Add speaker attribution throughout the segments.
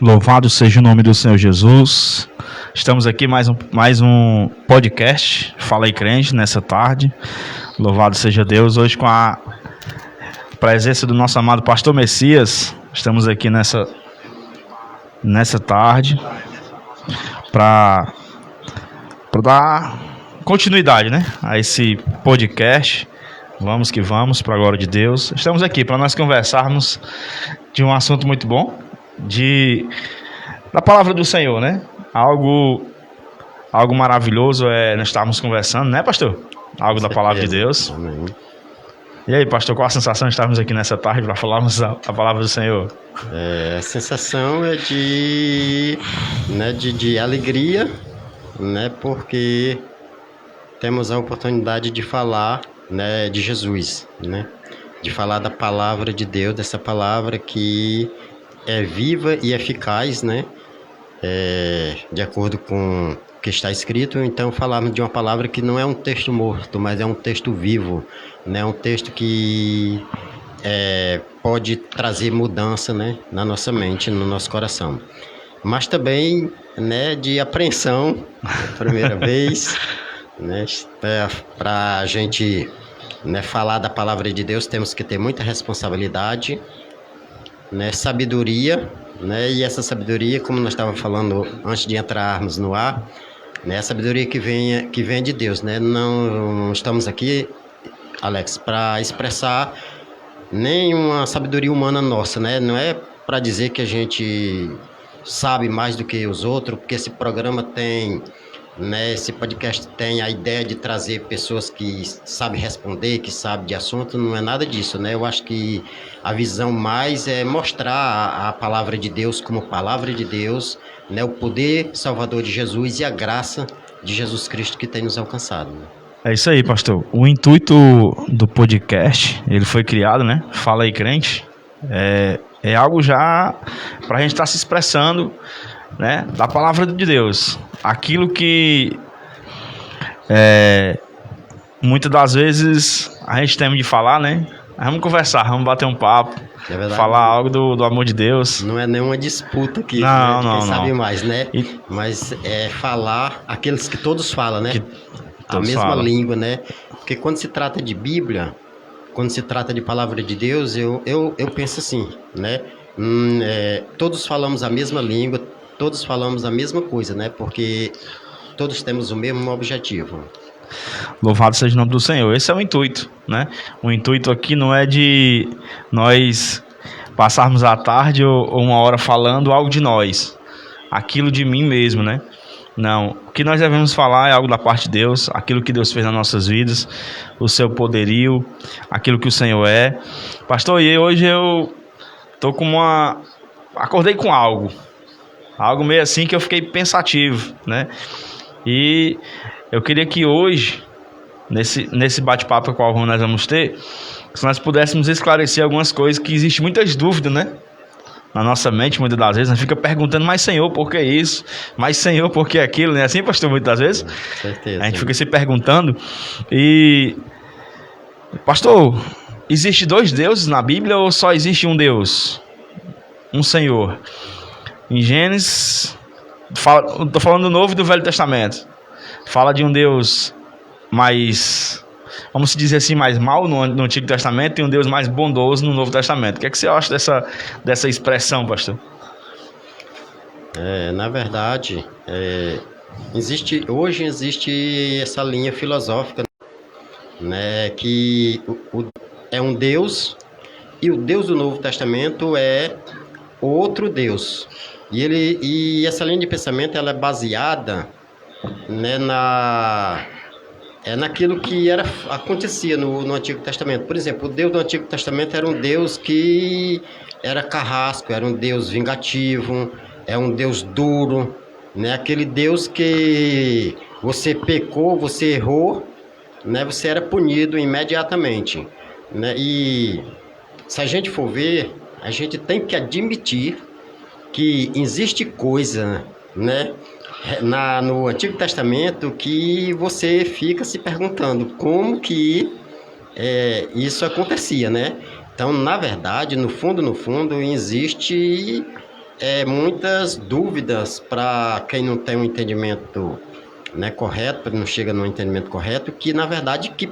Speaker 1: Louvado seja o nome do Senhor Jesus. Estamos aqui mais um podcast, Fala aí Crente, nessa tarde. Louvado seja Deus. Hoje com a presença do nosso amado Pastor Messias, estamos aqui nessa tarde para dar continuidade, né, a esse podcast. Vamos que vamos, para a glória de Deus. Estamos aqui para nós conversarmos de um assunto muito bom, da palavra do Senhor, né? Algo maravilhoso nós estarmos conversando, né, pastor? Algo da palavra de Deus.
Speaker 2: Amém.
Speaker 1: E aí, pastor, qual a sensação de estarmos aqui nessa tarde para falarmos a palavra do Senhor?
Speaker 2: A sensação é de alegria, né? Porque temos a oportunidade de falar, né, de Jesus, né? De falar da palavra de Deus, dessa palavra que é viva e eficaz, né? De acordo com o que está escrito. Então falarmos de uma palavra que não é um texto morto, mas é um texto vivo, né? Um texto que pode trazer mudança, né, na nossa mente, no nosso coração. Mas também, né, de apreensão, primeira vez, né? Para a gente, né, falar da palavra de Deus, temos que ter muita responsabilidade, né, sabedoria, né, e essa sabedoria, como nós estávamos falando antes de entrarmos no ar, né, a sabedoria que vem de Deus, né? Não estamos aqui, Alex, para expressar nenhuma sabedoria humana nossa, né? Não é para dizer que a gente sabe mais do que os outros, porque esse programa tem, né, esse podcast tem a ideia de trazer pessoas que sabem responder, que sabem de assunto. Não é nada disso, né? Eu acho que a visão mais é mostrar a palavra de Deus como palavra de Deus, né? O poder salvador de Jesus e a graça de Jesus Cristo que tem nos alcançado, né?
Speaker 1: É isso aí, pastor. O intuito do podcast, ele foi criado, né? Fala aí Crente. É algo já para a gente estar se expressando, né, da palavra de Deus. Aquilo que muitas das vezes a gente tem de falar, né? Vamos conversar, vamos bater um papo, falar algo do amor de Deus.
Speaker 2: Não é nenhuma disputa aqui,
Speaker 1: não,
Speaker 2: né, de
Speaker 1: não,
Speaker 2: quem
Speaker 1: não.
Speaker 2: sabe mais, né? Mas é falar aqueles que todos falam, né? A mesma língua, né? Porque quando se trata de Bíblia, quando se trata de palavra de Deus, eu penso assim, né? Todos falamos a mesma língua, todos falamos a mesma coisa, né? Porque todos temos o mesmo objetivo.
Speaker 1: Louvado seja o nome do Senhor. Esse é o intuito, né? O intuito aqui não é de nós passarmos a tarde ou uma hora falando algo de nós, aquilo de mim mesmo, né? Não, o que nós devemos falar é algo da parte de Deus, aquilo que Deus fez nas nossas vidas, o seu poderio, aquilo que o Senhor é. Pastor, e hoje eu tô acordei com algo meio assim que eu fiquei pensativo, né? E eu queria que hoje, nesse bate-papo qual nós vamos ter, se nós pudéssemos esclarecer algumas coisas que existem muitas dúvidas, né, na nossa mente. Muitas das vezes a gente fica perguntando: mas Senhor, por que isso? Mas Senhor, por que aquilo? Não é assim, pastor? Muitas das vezes
Speaker 2: Com certeza,
Speaker 1: a gente fica se perguntando. E, pastor, existe dois deuses na Bíblia ou só existe um Deus? Um Senhor. Em Gênesis, estou falando do Novo e do Velho Testamento, fala de um Deus mais, vamos dizer assim, mais mau no Antigo Testamento, e um Deus mais bondoso no Novo Testamento. O que é que você acha dessa expressão, pastor?
Speaker 2: Na verdade, hoje existe essa linha filosófica, né, que é um Deus, e o Deus do Novo Testamento é outro Deus. E essa linha de pensamento, ela é baseada, né, naquilo que acontecia no Antigo Testamento. Por exemplo, o Deus do Antigo Testamento era um Deus que era carrasco, era um Deus vingativo, é um Deus duro, né? Aquele Deus que você pecou, você errou, né? Você era punido imediatamente, né? E se a gente for ver, a gente tem que admitir que existe coisa, né, no Antigo Testamento que você fica se perguntando como que isso acontecia, né? Então, na verdade, no fundo, existe muitas dúvidas para quem não tem um entendimento, né, correto, não chega no entendimento correto, que na verdade que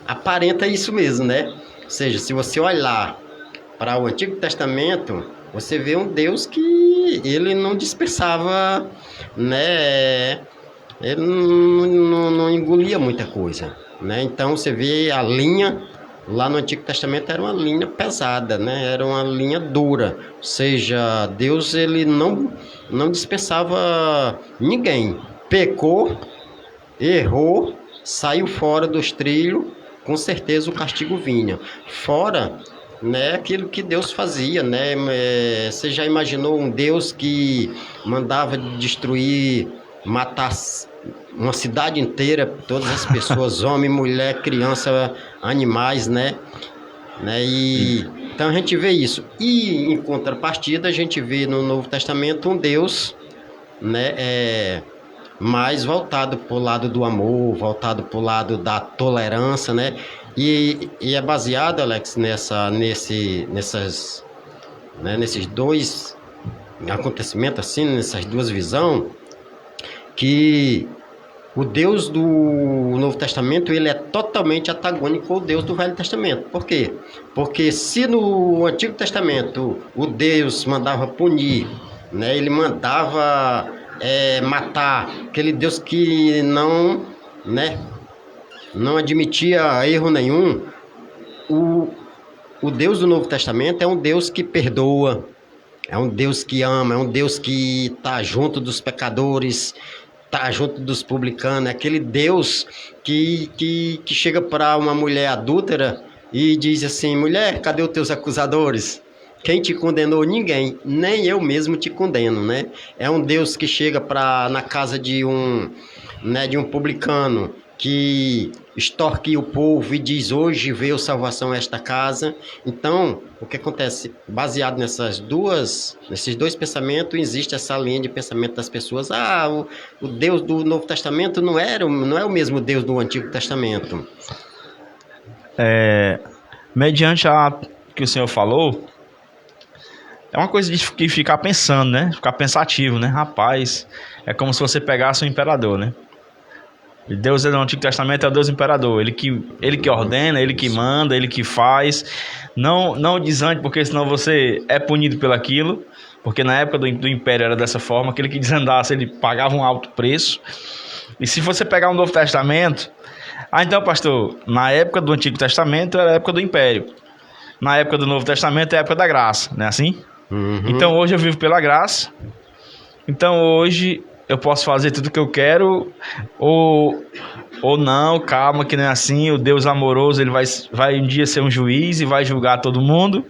Speaker 2: aparenta isso mesmo, né? Ou seja, se você olhar para o Antigo Testamento, você vê um Deus que ele não dispensava, né? Ele não engolia muita coisa, né? Então você vê a linha lá no Antigo Testamento era uma linha pesada, né? Era uma linha dura, ou seja, Deus ele não dispensava ninguém. Pecou, errou, saiu fora dos trilhos, com certeza o castigo vinha. Fora, né, aquilo que Deus fazia, né? Você já imaginou um Deus que mandava destruir, matar uma cidade inteira, todas as pessoas, homem, mulher, criança, animais, né? Então a gente vê isso. E em contrapartida a gente vê no Novo Testamento um Deus, né, mais voltado para o lado do amor, voltado para o lado da tolerância, né? E é baseado, Alex, nesses dois acontecimentos, assim, nessas duas visões, que o Deus do Novo Testamento ele é totalmente antagônico ao Deus do Velho Testamento. Por quê? Porque se no Antigo Testamento o Deus mandava punir, né, ele mandava matar, aquele Deus que não admitia erro nenhum, o Deus do Novo Testamento é um Deus que perdoa, é um Deus que ama, é um Deus que está junto dos pecadores, está junto dos publicanos, é aquele Deus que chega para uma mulher adúltera e diz assim: mulher, cadê os teus acusadores? Quem te condenou? Ninguém, nem eu mesmo te condeno, né? É um Deus que chega na casa de um publicano que extorque o povo e diz: hoje veio salvação a esta casa. Então, o que acontece? Baseado nesses dois pensamentos, existe essa linha de pensamento das pessoas. O Deus do Novo Testamento não é o mesmo Deus do Antigo Testamento.
Speaker 1: Mediante a que o senhor falou, é uma coisa de ficar pensando, né? Ficar pensativo, né? Rapaz, é como se você pegasse um imperador, né? Deus no Antigo Testamento é o Deus imperador. Ele que ordena, ele que manda, ele que faz. Não desande, porque senão você é punido pelaquilo. Porque na época do Império era dessa forma. Aquele que desandasse, ele pagava um alto preço. E se você pegar o Novo Testamento... então, pastor, na época do Antigo Testamento era a época do Império. Na época do Novo Testamento é a época da graça, não é assim?
Speaker 2: Uhum.
Speaker 1: Então hoje eu vivo pela graça. Então hoje eu posso fazer tudo o que eu quero, ou não, calma, que não é assim. O Deus amoroso, ele vai um dia ser um juiz e vai julgar todo mundo.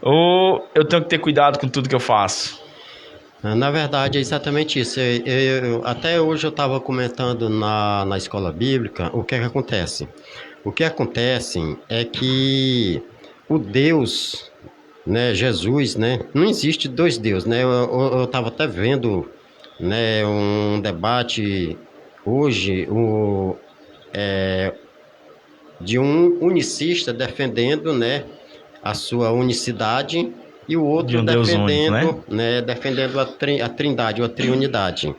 Speaker 1: Ou eu tenho que ter cuidado com tudo que eu faço?
Speaker 2: Na verdade, é exatamente isso. Até hoje eu estava comentando na escola bíblica o que é que acontece. O que acontece é que o Deus, né, Jesus, né, não existe dois deuses, né? Eu estava até vendo, né, um debate hoje de um unicista defendendo, né, a sua unicidade e o outro defendendo, né, defendendo a trindade ou a triunidade.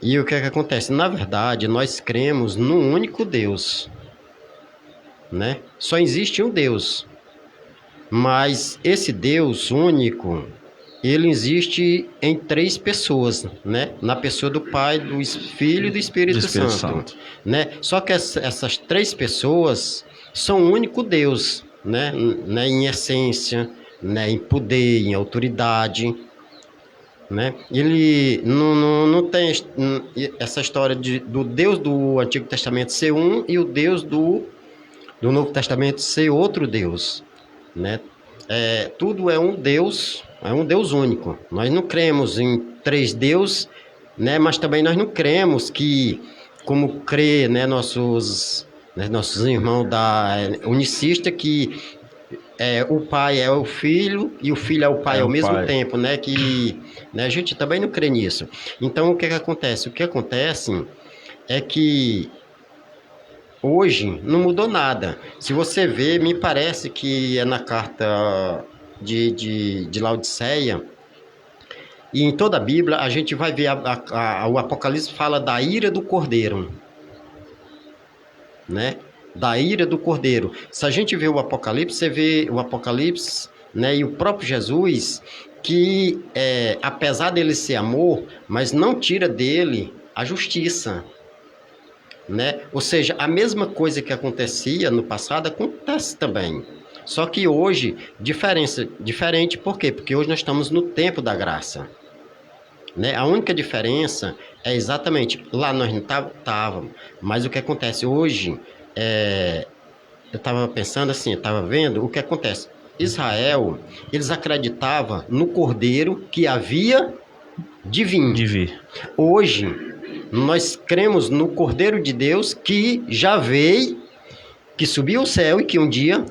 Speaker 2: E o que é que acontece? Na verdade, nós cremos num único Deus, né? Só existe um Deus. Mas esse Deus único, ele existe em três pessoas, né? Na pessoa do Pai, do Filho e do Espírito Santo, né? Só que essas três pessoas são um único Deus, né? Em essência, né? Em poder, em autoridade, né? Ele não tem essa história do Deus do Antigo Testamento ser um e o Deus do Novo Testamento ser outro Deus, né? Tudo é um Deus único. Nós não cremos em três deuses, né? Mas também nós não cremos que, como crê, né, nossos irmãos da unicista, que o Pai é o Filho e o Filho é o Pai ao mesmo tempo, né? Né, a gente também não crê nisso. Então, o que acontece? O que acontece é que hoje não mudou nada. Se você ver, me parece que é na carta de Laodiceia. E em toda a Bíblia a gente vai ver o Apocalipse fala da ira do Cordeiro, né? Da ira do Cordeiro. Se a gente vê o Apocalipse, você vê o Apocalipse, né? E o próprio Jesus, que apesar dele ser amor, mas não tira dele a justiça, né? Ou seja, a mesma coisa que acontecia no passado acontece também. Só que hoje, diferente, por quê? Porque hoje nós estamos no tempo da graça, né? A única diferença é exatamente, lá nós não estávamos, mas o que acontece hoje, eu estava pensando assim, eu estava vendo o que acontece. Israel, eles acreditavam no Cordeiro que havia de vir. Hoje, nós cremos no Cordeiro de Deus que já veio, que subiu ao céu e que um dia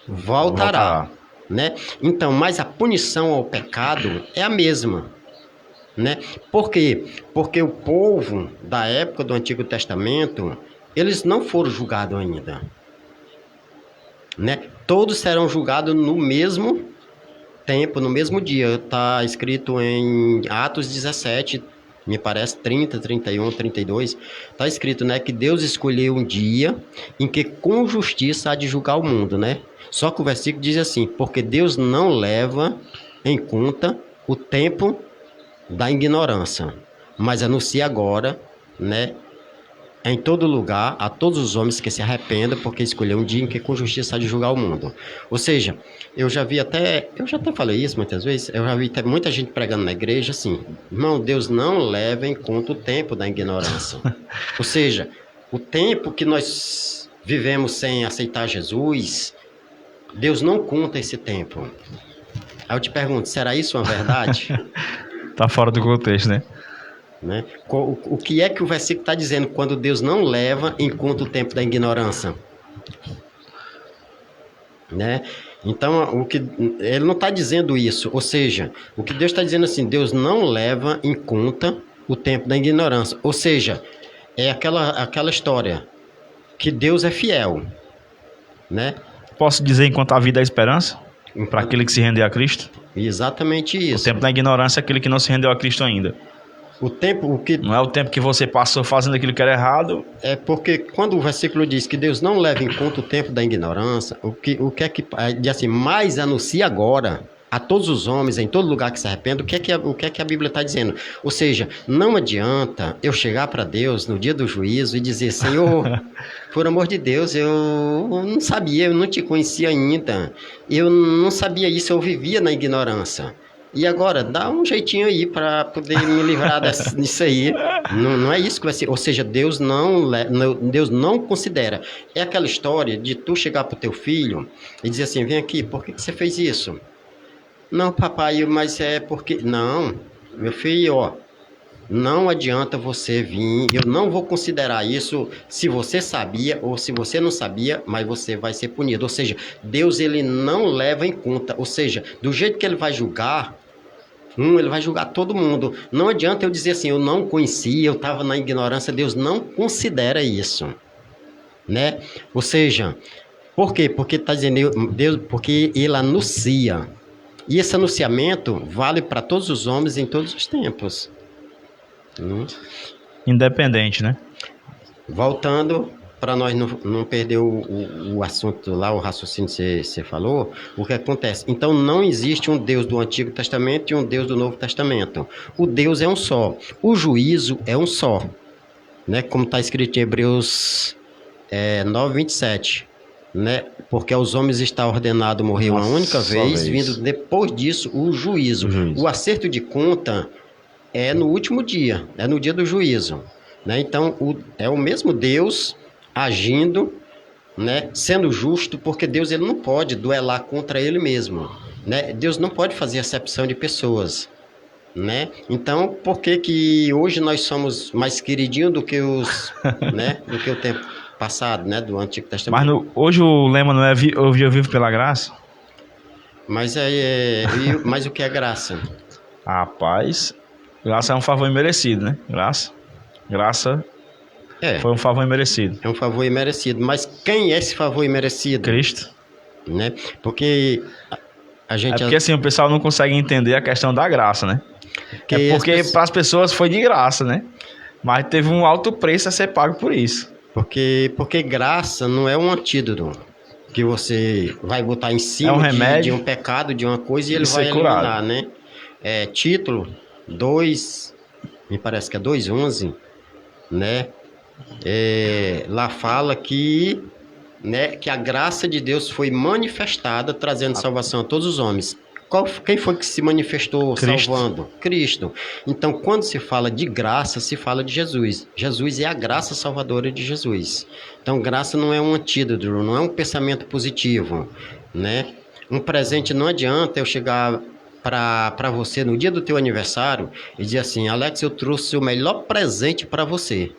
Speaker 2: voltará. Né? Então, mas a punição ao pecado é a mesma. Né? Por quê? Porque o povo da época do Antigo Testamento, eles não foram julgados ainda. Né? Todos serão julgados no mesmo tempo, no mesmo dia. Está escrito em Atos 17, me parece 30, 31, 32. Está escrito, né, que Deus escolheu um dia em que com justiça há de julgar o mundo, né? Só que o versículo diz assim, porque Deus não leva em conta o tempo da ignorância, mas anuncia agora, né, em todo lugar, a todos os homens que se arrependam, porque escolheu um dia em que com justiça há de julgar o mundo. Ou seja, eu já até falei isso muitas vezes, eu já vi até muita gente pregando na igreja assim, irmão, Deus não leva em conta o tempo da ignorância. Ou seja, o tempo que nós vivemos sem aceitar Jesus, Deus não conta esse tempo. Aí eu te pergunto, será isso uma verdade?
Speaker 1: Tá fora do contexto, né?
Speaker 2: Né? O que é que o versículo está dizendo quando Deus não leva em conta o tempo da ignorância? Né? Então, ele não está dizendo isso. Ou seja, o que Deus está dizendo assim, Deus não leva em conta o tempo da ignorância. Ou seja, é aquela história que Deus é fiel. Né?
Speaker 1: Posso dizer enquanto a vida é esperança? Para aquele que se render a Cristo?
Speaker 2: Exatamente isso.
Speaker 1: O tempo da ignorância é aquele que não se rendeu a Cristo ainda.
Speaker 2: Não
Speaker 1: é o tempo que você passou fazendo aquilo que era errado.
Speaker 2: É porque quando o versículo diz que Deus não leva em conta o tempo da ignorância, o que é que diz assim, mas anuncia agora a todos os homens em todo lugar que se arrependam, o que é que a Bíblia está dizendo? Ou seja, não adianta eu chegar para Deus no dia do juízo e dizer, Senhor, por amor de Deus, eu não sabia, eu não te conhecia ainda, eu não sabia isso, eu vivia na ignorância. E agora, dá um jeitinho aí para poder me livrar disso aí. Não é isso que vai ser. Ou seja, Deus não considera. É aquela história de tu chegar para o teu filho e dizer assim, vem aqui, por que você fez isso? Não, papai, mas é porque... Não, meu filho, ó, não adianta você vir, eu não vou considerar isso se você sabia ou se você não sabia, mas você vai ser punido. Ou seja, Deus ele não leva em conta. Ou seja, do jeito que ele vai julgar... ele vai julgar todo mundo. Não adianta eu dizer assim, eu não conhecia, eu estava na ignorância. Deus não considera isso, né? Ou seja, por quê? Porque está dizendo Deus, porque ele anuncia. E esse anunciamento vale para todos os homens em todos os tempos.
Speaker 1: Independente, né?
Speaker 2: Voltando, para nós não perder o assunto lá, o raciocínio que você falou, o que acontece? Então, não existe um Deus do Antigo Testamento e um Deus do Novo Testamento. O Deus é um só. O juízo é um só. Né? Como está escrito em Hebreus 9, 27. Né? Porque aos homens está ordenado morrer uma única vez, vindo depois disso o juízo. O acerto de conta é no último dia, é no dia do juízo. Né? Então, é o mesmo Deus agindo, né, sendo justo, porque Deus ele não pode duelar contra ele mesmo, né? Deus não pode fazer acepção de pessoas, né? Então, por que hoje nós somos mais queridinhos do que né, do que o tempo passado, né, do Antigo Testamento?
Speaker 1: Mas hoje o lema não é eu vivo pela graça?
Speaker 2: Mas mas o que é graça?
Speaker 1: Rapaz, graça é um favor imerecido, né? Graça foi um favor imerecido.
Speaker 2: É um favor imerecido. Mas quem é esse favor imerecido?
Speaker 1: Cristo.
Speaker 2: Né? Porque a gente...
Speaker 1: porque assim, o pessoal não consegue entender a questão da graça, né? Porque para as pessoas foi de graça, né? Mas teve um alto preço a ser pago por isso.
Speaker 2: Porque graça não é um antídoto que você vai botar em cima de um pecado, de uma coisa, e ele vai eliminar, né? Título 2, me parece que é 2:11, né? Lá fala que, né, que a graça de Deus foi manifestada, trazendo salvação a todos os homens. Quem foi que se manifestou salvando? Cristo. Então, quando se fala de graça, se fala de Jesus. Jesus é a graça salvadora de Jesus. Então, graça não é um antídoto, não é um pensamento positivo, né? Um presente, não adianta eu chegar para você no dia do teu aniversário e dizer assim: Alex, eu trouxe o melhor presente para você.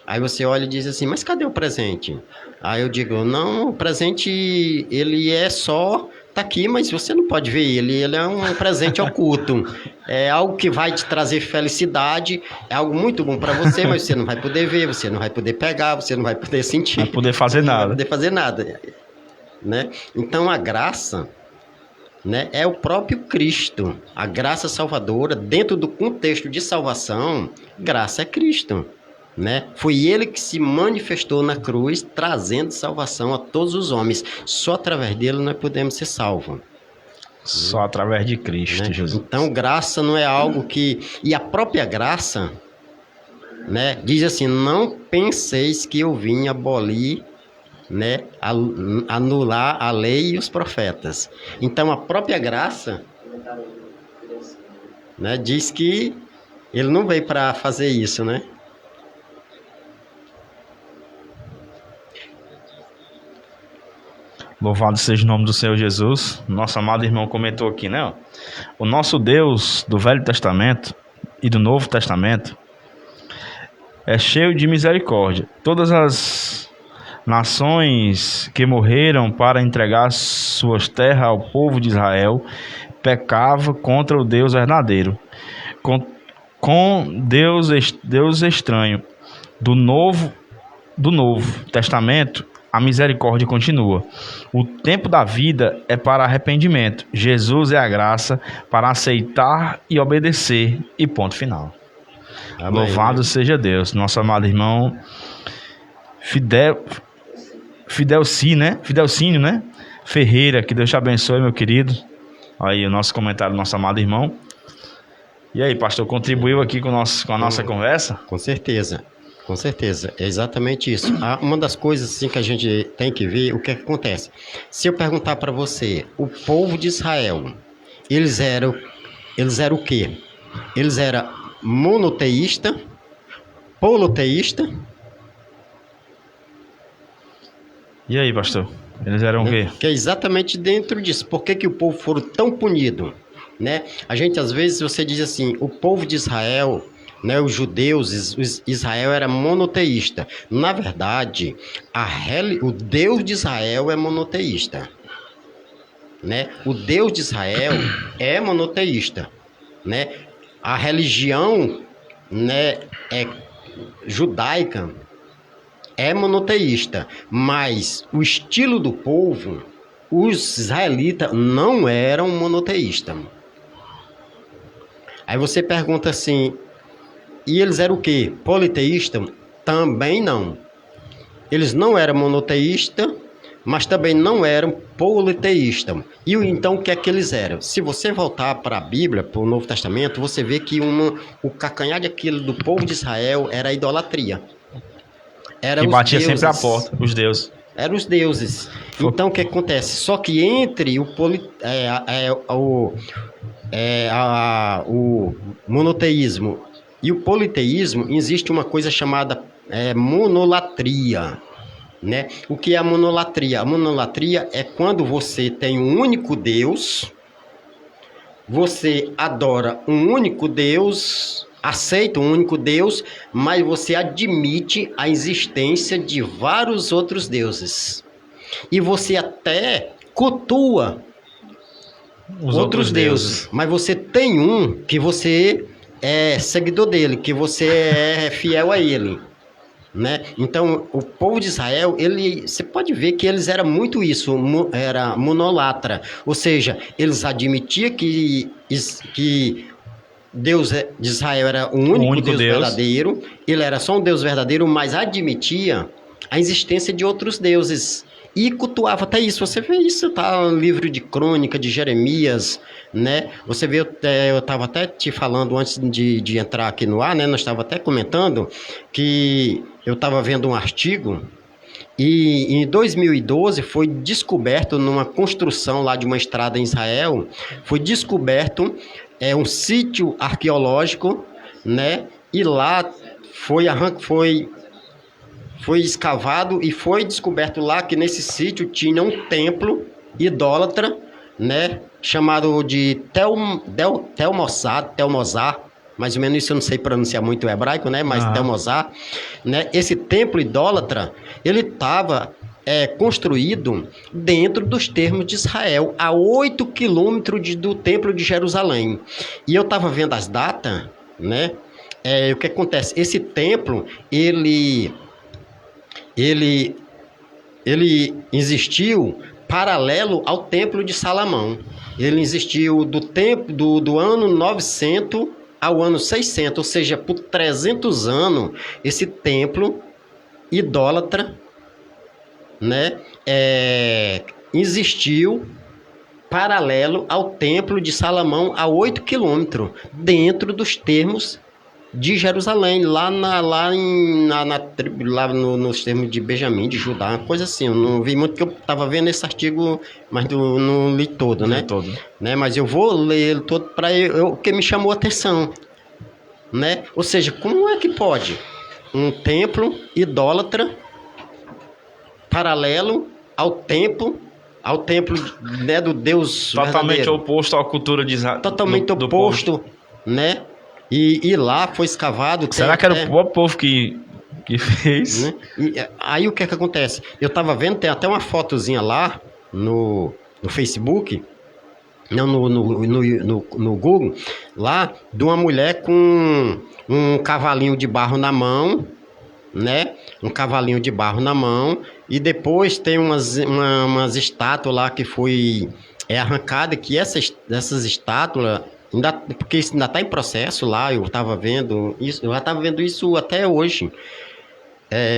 Speaker 2: Aí você olha e diz assim: mas cadê o presente? Aí eu digo: não, o presente ele é só... tá aqui, mas você não pode ver ele é um presente oculto, é algo que vai te trazer felicidade, é algo muito bom para você, mas você não vai poder ver, você não vai poder pegar, você não vai poder sentir,
Speaker 1: não vai poder fazer nada,
Speaker 2: não vai poder fazer nada, né? Então a graça, né, é o próprio Cristo, a graça salvadora. Dentro do contexto de salvação, graça é Cristo, né? Foi ele que se manifestou na cruz, trazendo salvação a todos os homens. Só através dele nós podemos ser salvos.
Speaker 1: Só através de Cristo, né? Jesus.
Speaker 2: Então, graça não é algo que... E a própria graça, né, diz assim: não penseis que eu vim abolir, né, anular a lei e os profetas. Então, a própria graça, né, diz que ele não veio para fazer isso, né?
Speaker 1: Louvado seja o nome do Senhor Jesus. Nosso amado irmão comentou aqui, né? O nosso Deus do Velho Testamento e do Novo Testamento é cheio de misericórdia. Todas as nações que morreram para entregar suas terras ao povo de Israel pecavam contra o Deus verdadeiro, com Deus estranho. Do Novo Testamento, a misericórdia continua. O tempo da vida é para arrependimento. Jesus é a graça para aceitar e obedecer. E ponto final. Amém. Louvado seja Deus. Nosso amado irmão Fidelcínio, né? Ferreira, que Deus te abençoe, meu querido. Aí o nosso comentário do nosso amado irmão. E aí, pastor, contribuiu aqui com a nossa conversa?
Speaker 2: Com certeza. Com certeza, é exatamente isso. Uma das coisas assim, que a gente tem que ver, o que acontece. Se eu perguntar para você, o povo de Israel, eles eram o quê? Eles eram monoteísta, poloteísta.
Speaker 1: E aí, pastor? Eles eram o quê?
Speaker 2: Que é exatamente dentro disso. Por que o povo foram tão punido, né? A gente, às vezes, você diz assim, o povo de Israel... né, os judeus, Israel era monoteísta. Na verdade, o Deus de Israel é monoteísta, né? O Deus de Israel é monoteísta, né? A religião, né, judaica é monoteísta, mas o estilo do povo, os israelitas não eram monoteístas. Aí você pergunta assim: e eles eram o quê? Politeísta? Também não. Eles não eram monoteístas, mas também não eram politeístas. E então o que é que eles eram? Se você voltar para a Bíblia, para o Novo Testamento, você vê que o calcanhar daquilo do povo de Israel era a idolatria.
Speaker 1: Que batia sempre a porta, os deuses.
Speaker 2: Eram os deuses. Então o que acontece? Só que entre o monoteísmo e o politeísmo existe uma coisa chamada monolatria, né? O que é a monolatria? A monolatria é quando você tem um único Deus, você adora um único Deus, aceita um único Deus, mas você admite a existência de vários outros deuses. E você até cultua os outros deuses. Mas você tem um que você é seguidor dele, que você é fiel a ele, né? Então, o povo de Israel, você pode ver que eles eram muito isso, era monolatra, ou seja, eles admitiam que Deus de Israel era o único Deus verdadeiro, ele era só um Deus verdadeiro, mas admitia a existência de outros deuses e cultuava até isso. Você vê isso, tá no livro de Crônica, de Jeremias, né? Você vê, eu estava até te falando antes de entrar aqui no ar, né? Nós estávamos até comentando que eu estava vendo um artigo e em 2012 foi descoberto numa construção lá de uma estrada em Israel, foi descoberto um sítio arqueológico, né? E lá foi escavado e foi descoberto lá que nesse sítio tinha um templo idólatra, né? Chamado de Telmosar, mais ou menos isso, eu não sei pronunciar muito o hebraico, né? Mas Telmosar, né? Esse templo idólatra, ele estava construído dentro dos termos de Israel, a 8 quilômetros do Templo de Jerusalém. E eu estava vendo as datas, né? O que acontece? Esse templo, ele existiu paralelo ao Templo de Salomão. Ele existiu do ano 900 ao ano 600, ou seja, por 300 anos, esse templo idólatra, né, existiu paralelo ao Templo de Salomão a 8 quilômetros, dentro dos termos de Jerusalém, lá nos termos de Benjamim, de Judá, uma coisa assim. Eu não vi muito, porque eu estava vendo esse artigo, mas não li todo, né? Né? Mas eu vou ler ele todo para o que me chamou a atenção, né? Ou seja, como é que pode um templo idólatra paralelo ao templo, né, do Deus
Speaker 1: totalmente
Speaker 2: verdadeiro,
Speaker 1: oposto à cultura de Israel,
Speaker 2: totalmente oposto, né? E lá foi escavado.
Speaker 1: Será que era o próprio povo que fez?
Speaker 2: Né? E aí o que acontece? Eu estava vendo, tem até uma fotozinha lá no Facebook, não, no Google, lá de uma mulher com um cavalinho de barro na mão, né? Um cavalinho de barro na mão, e depois tem umas estátuas lá que foi arrancada, que essas estátuas, porque isso ainda está em processo lá, eu estava vendo isso, até hoje.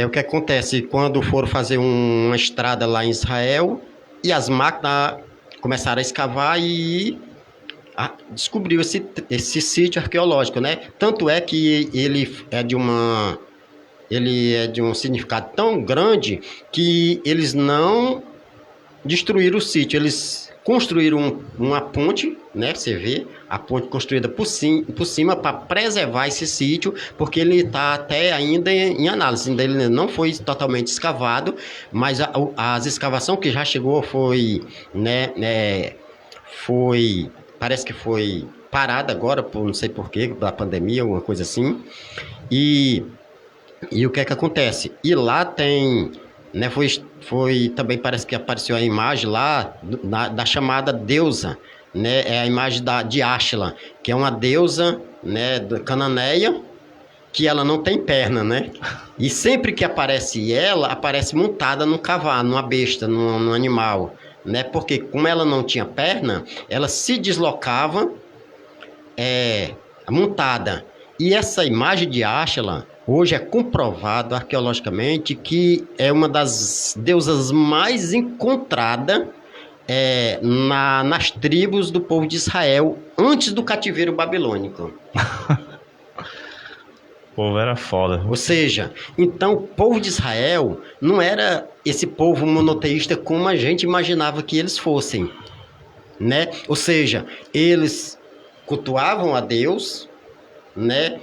Speaker 2: O que acontece? Quando foram fazer uma estrada lá em Israel, e as máquinas começaram a escavar e descobriu esse sítio arqueológico, né? Tanto é que ele é de um significado tão grande que eles não destruíram o sítio, eles construíram uma ponte, né? Você vê a ponte construída por cima para preservar esse sítio, porque ele está até ainda em análise, ainda ele não foi totalmente escavado, mas as escavações que já chegou foi, né, parece que foi parada agora, por não sei porquê, da pandemia, alguma coisa assim, e o que é que acontece? E lá tem, né, foi também, parece que apareceu a imagem lá da chamada deusa, né, é a imagem de Ashla, que é uma deusa, né, cananeia, que ela não tem perna, né? E sempre que aparece ela, aparece montada num cavalo, numa besta, num animal, né? Porque como ela não tinha perna, ela se deslocava montada. E essa imagem de Ashla, hoje é comprovado arqueologicamente que é uma das deusas mais encontradas nas tribos do povo de Israel antes do cativeiro babilônico.
Speaker 1: O povo era foda.
Speaker 2: Ou seja, então o povo de Israel não era esse povo monoteísta como a gente imaginava que eles fossem, né? Ou seja, eles cultuavam a Deus, né?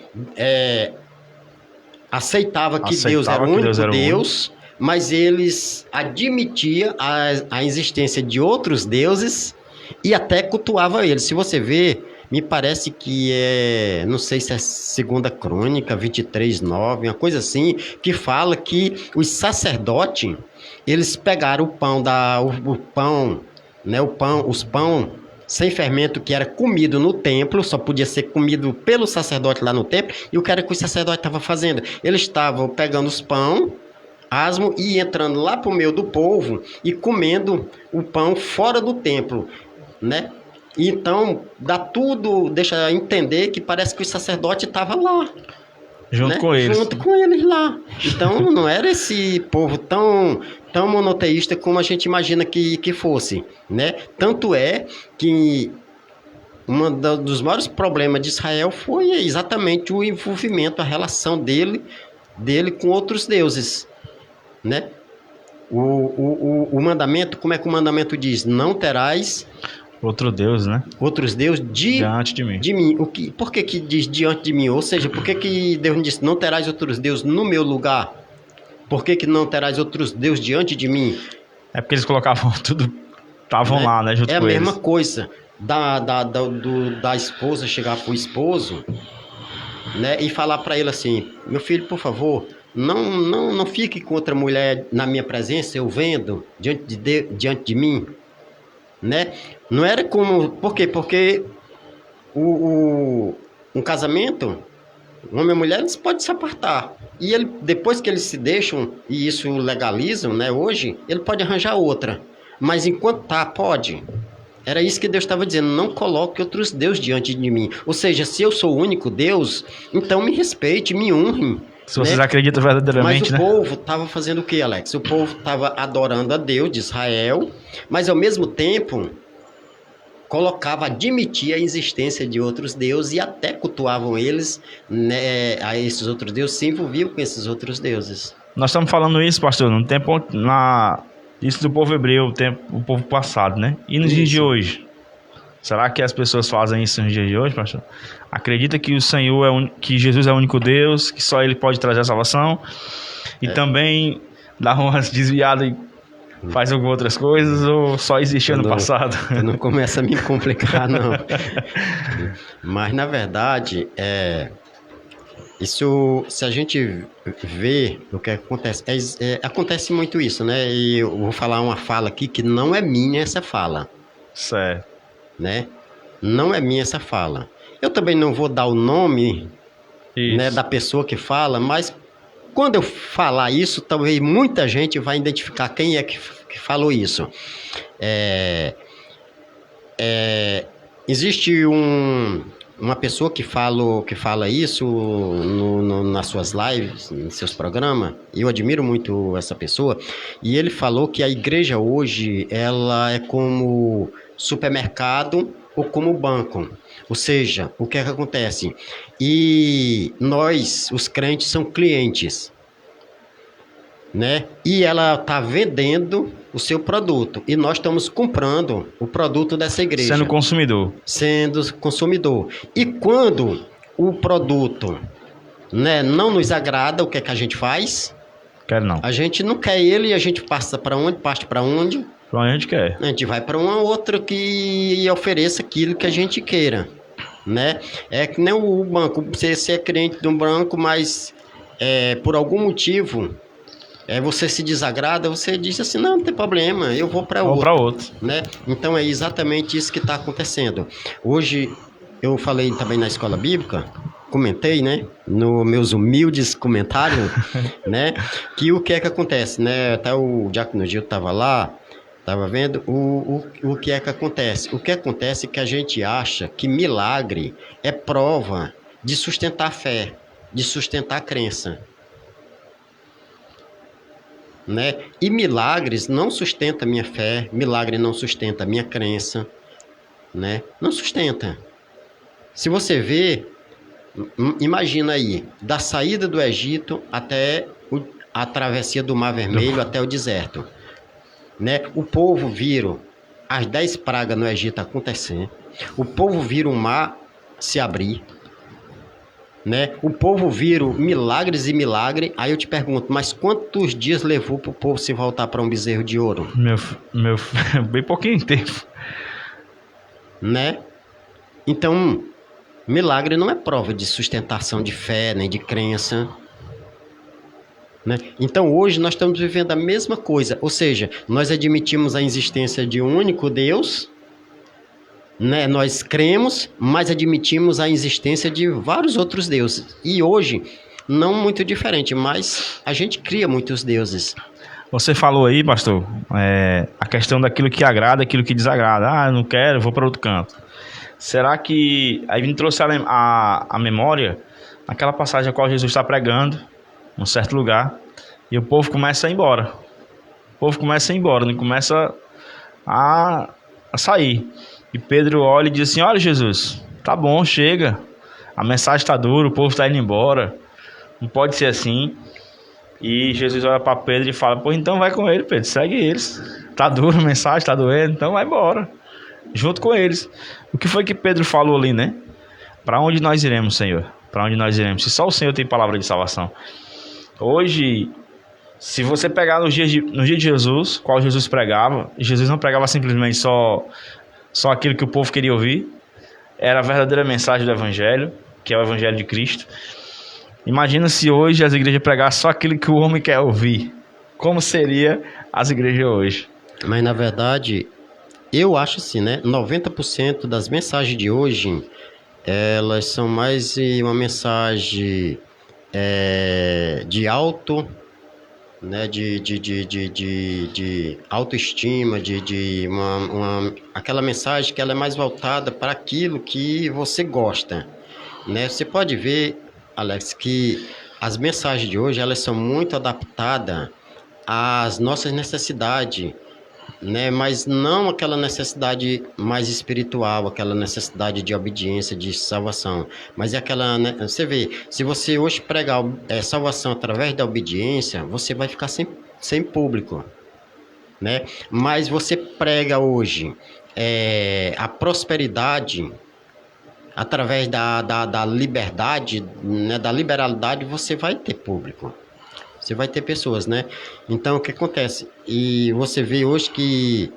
Speaker 2: Aceitava que Deus era o único Deus, mas eles admitiam a existência de outros deuses e até cultuavam eles. Se você vê, me parece que não sei se é 2 Crônica 23:9, uma coisa assim, que fala que os sacerdotes, eles pegaram os pão sem fermento, que era comido no templo, só podia ser comido pelo sacerdote lá no templo. E o que era que o sacerdote estava fazendo? Eles estavam pegando os pão, asmo, e entrando lá para o meio do povo e comendo o pão fora do templo, né? Então, deixa entender que parece que o sacerdote estava lá.
Speaker 1: Junto
Speaker 2: né?
Speaker 1: com eles.
Speaker 2: Junto com eles lá. Então, não era esse povo tão monoteísta como a gente imagina que fosse, né? Tanto é que dos maiores problemas de Israel foi exatamente o envolvimento, a relação dele com outros deuses, né? O mandamento, como é que o mandamento diz? Não terás
Speaker 1: outro Deus, né?
Speaker 2: outros deuses
Speaker 1: Diante de mim.
Speaker 2: Por que diz diante de mim? Ou seja, por que Deus não disse não terás outros deuses no meu lugar? Por que não terás outros deuses diante de mim?
Speaker 1: É porque eles colocavam tudo, estavam lá, né? Junto
Speaker 2: É a
Speaker 1: com eles.
Speaker 2: mesma coisa da esposa chegar pro esposo, né? E falar para ele assim: meu filho, por favor, não fique com outra mulher na minha presença, eu vendo diante de mim, né? Não era como... Por quê? Porque um casamento, homem e mulher, eles podem se apartar. E depois que eles se deixam, e isso legalizam, né, hoje, ele pode arranjar outra. Mas enquanto pode. Era isso que Deus estava dizendo: não coloque outros deuses diante de mim. Ou seja, se eu sou o único Deus, então me respeite, me honre.
Speaker 1: Se vocês acreditam verdadeiramente,
Speaker 2: né? Mas o povo estava fazendo o que, Alex? O povo estava adorando a Deus de Israel, mas ao mesmo tempo admitia a existência de outros deuses e até cultuavam eles, né, a esses outros deuses, se envolviam com esses outros deuses.
Speaker 1: Nós estamos falando isso, pastor, no tempo, isso do povo hebreu, o povo passado, né? E nos dias de hoje? Será que as pessoas fazem isso nos dias de hoje, pastor? Acredita que o Senhor que Jesus é o único Deus, que só Ele pode trazer a salvação? E também dá umas desviadas e faz algumas outras coisas, ou só existiu no passado?
Speaker 2: Não começa a me complicar, não. Mas, na verdade, isso, se a gente vê o que acontece, acontece muito isso, né? E eu vou falar uma fala aqui que não é minha essa fala.
Speaker 1: Certo.
Speaker 2: Né? Não é minha essa fala. Eu também não vou dar o nome, né, da pessoa que fala, mas quando eu falar isso, talvez muita gente vai identificar quem é que falou isso. Existe uma pessoa que fala isso nas suas lives, nos seus programas. Eu admiro muito essa pessoa. E ele falou que a igreja hoje ela é como supermercado ou como banco. Ou seja, o que é que acontece? E nós, os crentes, são clientes, né? E ela está vendendo o seu produto e nós estamos comprando o produto dessa igreja. Sendo consumidor. E quando o produto, né, não nos agrada, o que é que a gente faz? A gente não quer ele e a gente parte para onde?
Speaker 1: Para onde a gente quer.
Speaker 2: A gente vai para uma outra que ofereça aquilo que a gente queira, né? É que nem o banco. Você é crente de um banco, mas por algum motivo você se desagrada, você diz assim: não tem problema, eu vou para outro. Né? Então é exatamente isso que está acontecendo. Hoje eu falei também na escola bíblica, comentei, né, nos meus humildes comentários, né, que o que é que acontece, né? Até o Diácono Gil estava lá, estava vendo o que é que acontece. O que acontece é que a gente acha que milagre é prova de sustentar a fé, de sustentar a crença, né? E milagres não sustenta a minha fé, milagre não sustenta a minha crença, né? Não sustenta. Se você vê, imagina aí, da saída do Egito até a travessia do Mar Vermelho até o deserto, né? O povo viram as 10 pragas no Egito acontecer, o povo viram o mar se abrir, né? O povo viram milagres e milagre. Aí eu te pergunto, mas quantos dias levou para o povo se voltar para um bezerro de ouro?
Speaker 1: Bem pouquinho tempo,
Speaker 2: né? Então, milagre não é prova de sustentação de fé nem de crença, né? Então hoje nós estamos vivendo a mesma coisa, ou seja, nós admitimos a existência de um único Deus, né, nós cremos, mas admitimos a existência de vários outros deuses. E hoje, não muito diferente, mas a gente cria muitos deuses.
Speaker 1: Você falou aí, pastor, a questão daquilo que agrada, aquilo que desagrada. Ah, eu não quero, eu vou para outro canto. Será que... Aí me trouxe a memória aquela passagem a qual Jesus está pregando num certo lugar e o povo começa a ir embora. O povo começa a ir embora, não começa a sair. E Pedro olha e diz assim: olha, Jesus, tá bom, chega. A mensagem está dura, o povo está indo embora. Não pode ser assim. E Jesus olha para Pedro e fala: pô, então vai com ele, Pedro, segue eles. Tá dura a mensagem, tá doendo, então vai embora. Junto com eles. O que foi que Pedro falou ali, né? Para onde nós iremos, Senhor? Para onde nós iremos? Se só o Senhor tem palavra de salvação. Hoje, se você pegar no dia de Jesus, qual Jesus pregava, Jesus não pregava simplesmente só aquilo que o povo queria ouvir. Era a verdadeira mensagem do Evangelho, que é o Evangelho de Cristo. Imagina se hoje as igrejas pregassem só aquilo que o homem quer ouvir. Como seria as igrejas hoje?
Speaker 2: Mas, na verdade, eu acho assim, né? 90% das mensagens de hoje, elas são mais uma mensagem de auto, né? De autoestima, aquela mensagem que ela é mais voltada para aquilo que você gosta, né? Você pode ver, Alex, que as mensagens de hoje, elas são muito adaptadas às nossas necessidades, né? Mas não aquela necessidade mais espiritual, aquela necessidade de obediência, de salvação. Mas é aquela, né? Você vê, se você hoje pregar salvação através da obediência, você vai ficar sem público, né? Mas você prega hoje a prosperidade através da liberdade, né, da liberalidade, você vai ter público. Você vai ter pessoas, né? Então, o que acontece? E você vê hoje que,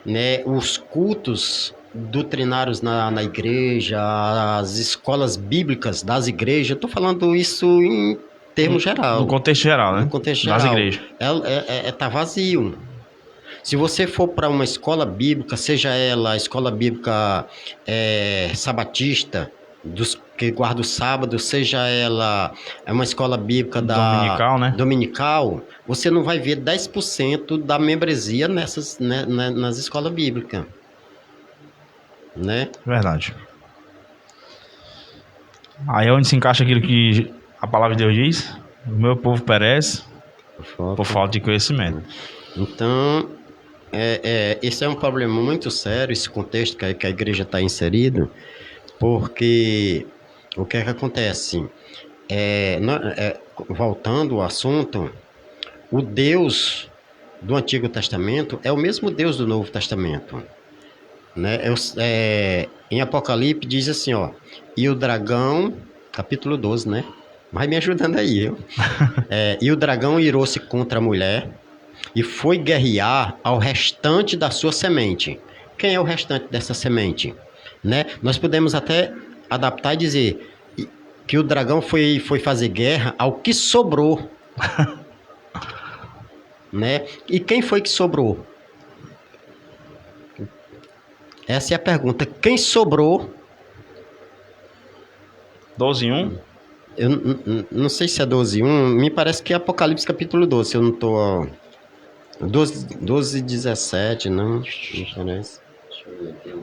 Speaker 2: né, os cultos doutrinários na igreja, as escolas bíblicas das igrejas, estou falando isso em termos geral.
Speaker 1: No contexto geral, né?
Speaker 2: No contexto geral.
Speaker 1: Das igrejas.
Speaker 2: Tá vazio. Se você for para uma escola bíblica, seja ela a escola bíblica sabatista, que guarda o sábado, seja ela uma escola bíblica
Speaker 1: dominical, né?
Speaker 2: Dominical, você não vai ver 10% da membresia nas escolas bíblicas, né?
Speaker 1: Verdade. Aí é onde se encaixa aquilo que a palavra de Deus diz: o meu povo perece por falta de conhecimento.
Speaker 2: Então, esse é um problema muito sério, esse contexto que a igreja está inserida, porque o que é que acontece? Voltando ao assunto, o Deus do Antigo Testamento é o mesmo Deus do Novo Testamento, né? Em Apocalipse diz assim, ó, e o dragão, capítulo 12, né? Vai me ajudando aí, e o dragão irou-se contra a mulher e foi guerrear ao restante da sua semente. Quem é o restante dessa semente? Né? Nós podemos até adaptar e dizer que o dragão foi fazer guerra ao que sobrou. Né? E quem foi que sobrou? Essa é a pergunta. Quem sobrou?
Speaker 1: 12:1?
Speaker 2: Eu não sei se é 12:1. Me parece que é Apocalipse capítulo 12. Se eu não estou... 12:17, não parece. Deixa eu ver aqui.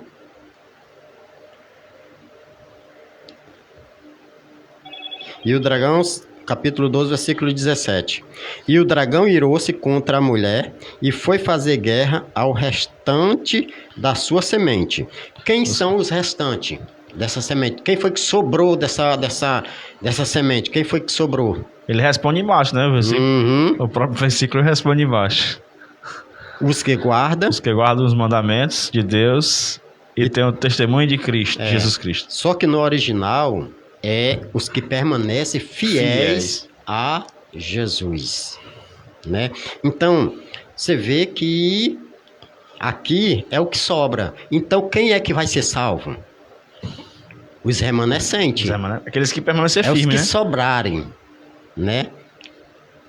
Speaker 2: E o dragão, capítulo 12, versículo 17. E o dragão irou-se contra a mulher e foi fazer guerra ao restante da sua semente. Quem são os restantes dessa semente? Quem foi que sobrou dessa semente? Quem foi que sobrou?
Speaker 1: Ele responde embaixo, né? O próprio versículo responde embaixo.
Speaker 2: Os que guardam
Speaker 1: os mandamentos de Deus e tem o testemunho de Cristo, Jesus Cristo.
Speaker 2: Só que no original os que permanecem fiéis a Jesus, né? Então, você vê que aqui é o que sobra. Então, quem é que vai ser salvo? Os remanescentes.
Speaker 1: Aqueles que permanecem firmes, né?
Speaker 2: É os que sobrarem, né?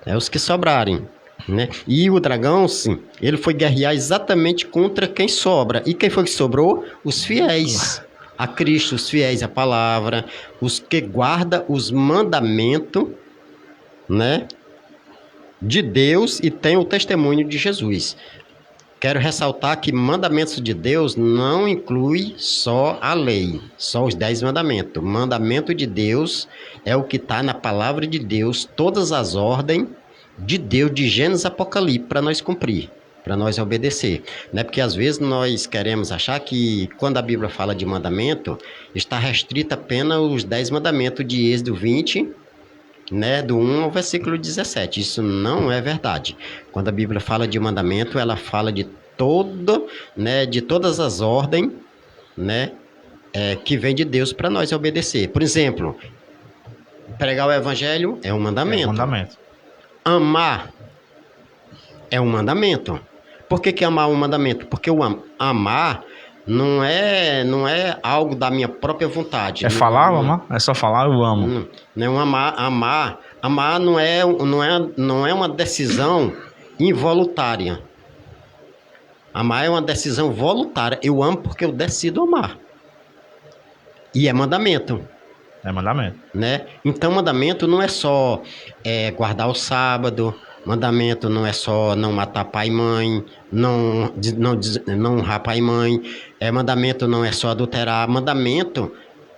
Speaker 2: É os que sobrarem. né? E o dragão, sim, ele foi guerrear exatamente contra quem sobra. E quem foi que sobrou? Os fiéis a Cristo, os fiéis à palavra, os que guardam os mandamentos, né, de Deus e tem o testemunho de Jesus. Quero ressaltar que mandamentos de Deus não inclui só a lei, só os 10 mandamentos. Mandamento de Deus é o que está na palavra de Deus, todas as ordens de Deus, de Gênesis a Apocalipse, para nós cumprir, para nós obedecer. Né? Porque às vezes nós queremos achar que quando a Bíblia fala de mandamento, está restrita apenas os 10 mandamentos de Êxodo 20, né, do 1 ao versículo 17. Isso não é verdade. Quando a Bíblia fala de mandamento, ela fala de de todas as ordens, né, que vem de Deus para nós obedecer. Por exemplo, pregar o evangelho é um mandamento.
Speaker 1: É um mandamento.
Speaker 2: Amar é um mandamento. Por que amar é um mandamento? Porque o amar não é algo da minha própria vontade.
Speaker 1: É falar ou amar? É só falar eu amo.
Speaker 2: Não amar não é uma decisão involuntária. Amar é uma decisão voluntária. Eu amo porque eu decido amar. E é mandamento.
Speaker 1: É mandamento. Né?
Speaker 2: Então, mandamento não é só guardar o sábado. Mandamento não é só não matar pai e mãe, não honrar pai e mãe. Mandamento não é só adulterar. Mandamento,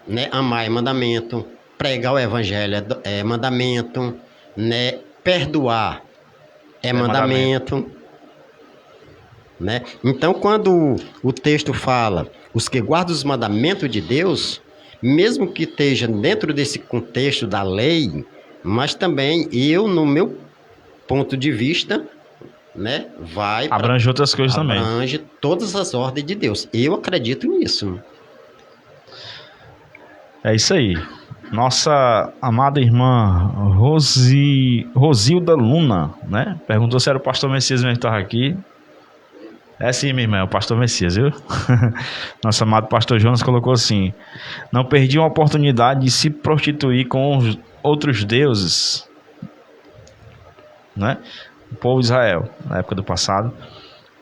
Speaker 2: né? Amar é mandamento. Pregar o evangelho é mandamento. Né? Perdoar é mandamento. Né? Então, quando o texto fala os que guardam os mandamentos de Deus, mesmo que esteja dentro desse contexto da lei, mas também no meu ponto de vista, né,
Speaker 1: abrange outras coisas também.
Speaker 2: Abrange todas as ordens de Deus. Eu acredito nisso.
Speaker 1: É isso aí. Nossa amada irmã Rosilda Luna, né, perguntou se era o pastor Messias mesmo que estava aqui. É sim, minha irmã, é o pastor Messias, viu? Nosso amado pastor Jonas colocou assim: não perdi uma oportunidade de se prostituir com os outros deuses, né? O povo de Israel, na época do passado.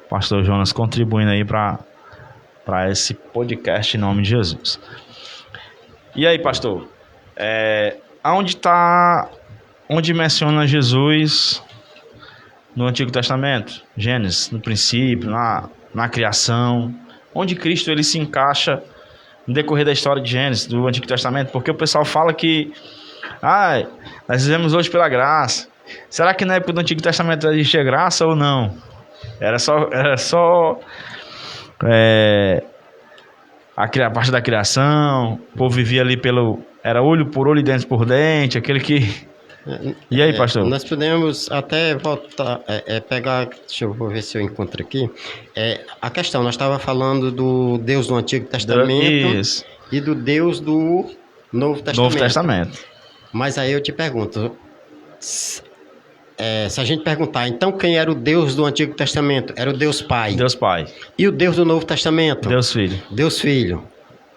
Speaker 1: Pastor Jonas contribuindo aí para esse podcast em nome de Jesus. E aí, pastor? Onde menciona Jesus no Antigo Testamento? Gênesis, no princípio, na criação. Onde Cristo ele se encaixa no decorrer da história de Gênesis, do Antigo Testamento? Porque o pessoal fala que nós vivemos hoje pela graça. Será que na época do Antigo Testamento existia graça ou não? Era só a parte da criação. O povo vivia ali era olho por olho e dente por dente, aquele que... E aí, pastor?
Speaker 2: Nós podemos até voltar, pegar, deixa eu ver se eu encontro aqui, a questão, nós estávamos falando do Deus do Antigo Testamento e do Deus do Novo Testamento. Mas aí eu te pergunto, se a gente perguntar, então quem era o Deus do Antigo Testamento? Era o Deus Pai.
Speaker 1: Deus Pai.
Speaker 2: E o Deus do Novo Testamento?
Speaker 1: Deus Filho.
Speaker 2: Deus Filho,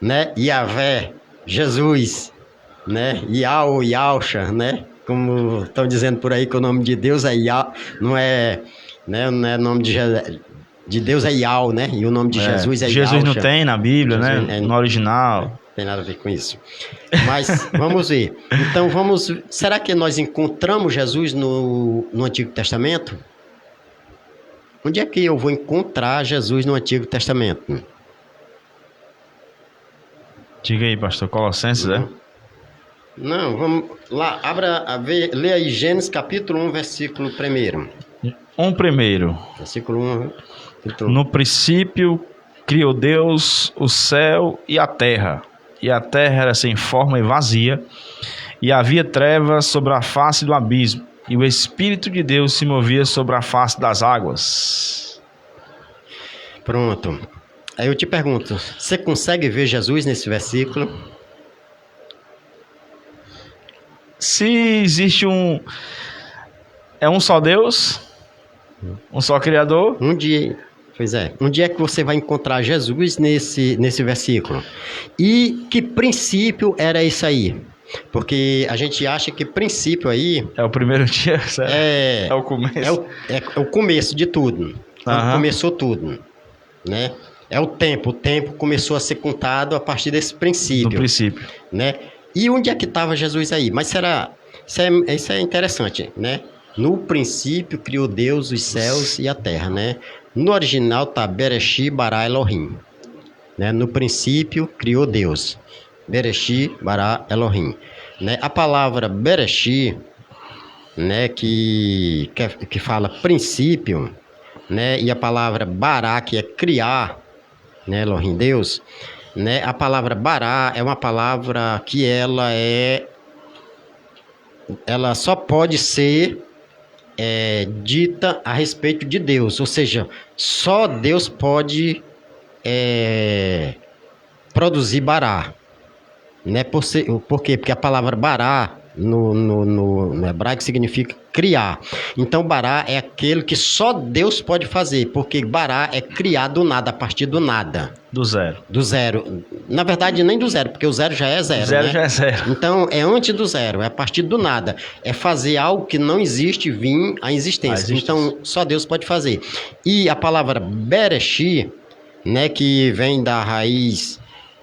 Speaker 2: né? Yahvé, Jesus, né? Yahweh, Yahusha, né? Como estão dizendo por aí que o nome de Deus não é nome de Deus é Yahweh, né? E o nome de Jesus é
Speaker 1: Jesus Yahusha. Não tem na Bíblia, Jesus, né? No original.
Speaker 2: Não tem nada a ver com isso. Mas vamos ver. Então será que nós encontramos Jesus no Antigo Testamento? Onde é que eu vou encontrar Jesus no Antigo Testamento?
Speaker 1: Diga aí, pastor. Colossenses,
Speaker 2: Não, vamos lá, lê aí Gênesis capítulo 1, versículo 1. Versículo 1. Capítulo 1.
Speaker 1: No princípio criou Deus o céu e a terra era sem forma e vazia, e havia trevas sobre a face do abismo, e o Espírito de Deus se movia sobre a face das águas.
Speaker 2: Pronto. Aí eu te pergunto, você consegue ver Jesus nesse versículo?
Speaker 1: Se existe um só Deus, um só Criador.
Speaker 2: Um dia que você vai encontrar Jesus nesse versículo. E que princípio era isso aí? Porque a gente acha que princípio aí
Speaker 1: É o primeiro dia, certo? É o começo.
Speaker 2: é o começo de tudo. Quando começou tudo, né? É o tempo começou a ser contado a partir desse princípio.
Speaker 1: Do princípio.
Speaker 2: Né? E onde é que estava Jesus aí? Mas isso é interessante, né? No princípio criou Deus os céus e a terra, né? No original tá Bereshit bara Elohim, né? No princípio criou Deus. Bereshit bara Elohim, né? A palavra Bereshit, né, que fala princípio, né? E a palavra bara, que é criar, né, Elohim, Deus, né? A palavra bara é uma palavra que ela só pode ser dita a respeito de Deus, ou seja, só Deus pode produzir bara, né? Por quê? Porque a palavra bara no hebraico significa criar. Então bara é aquele que só Deus pode fazer, porque bara é criar do nada, a partir do nada.
Speaker 1: Do zero.
Speaker 2: Do zero. Na verdade, nem do zero, porque o zero já é zero.
Speaker 1: Zero,
Speaker 2: né?
Speaker 1: já é zero.
Speaker 2: Então, é antes do zero, é a partir do nada. É fazer algo que não existe vir à existência. Então, só Deus pode fazer. E a palavra Bereshit, né, que vem da raiz,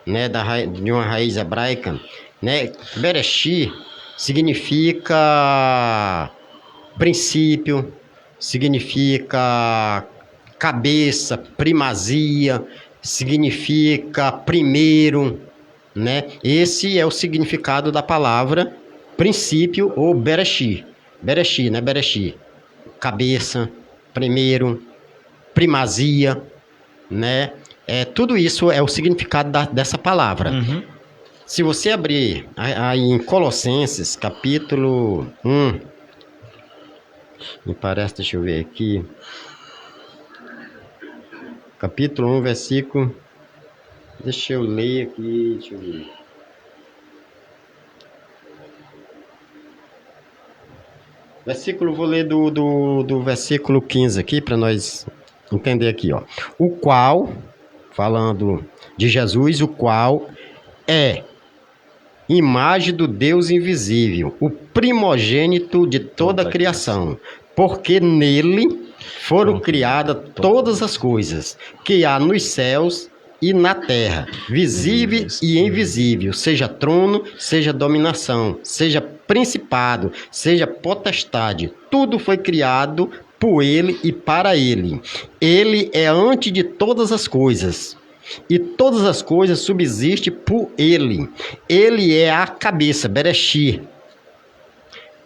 Speaker 2: né, de uma raiz hebraica, né, Bereshit significa princípio, significa cabeça, primazia, significa primeiro, né? Esse é o significado da palavra princípio ou Bereshit. Bereshit, né? Bereshit. Cabeça, primeiro, primazia, né? Tudo isso é o significado dessa palavra.
Speaker 1: Uhum.
Speaker 2: Se você abrir aí em Colossenses, capítulo 1, me parece, deixa eu ver aqui, capítulo 1, versículo, deixa eu ler aqui, deixa eu ver. Versículo, vou ler do versículo 15 aqui, para nós entender aqui, ó. O qual, falando de Jesus, o qual é imagem do Deus invisível, o primogênito de toda a criação, porque nele foram criadas todas as coisas que há nos céus e na terra, visível e invisível, seja trono, seja dominação, seja principado, seja potestade, tudo foi criado por ele e para ele. Ele é antes de todas as coisas, e todas as coisas subsistem por ele. Ele é a cabeça, Bereshit,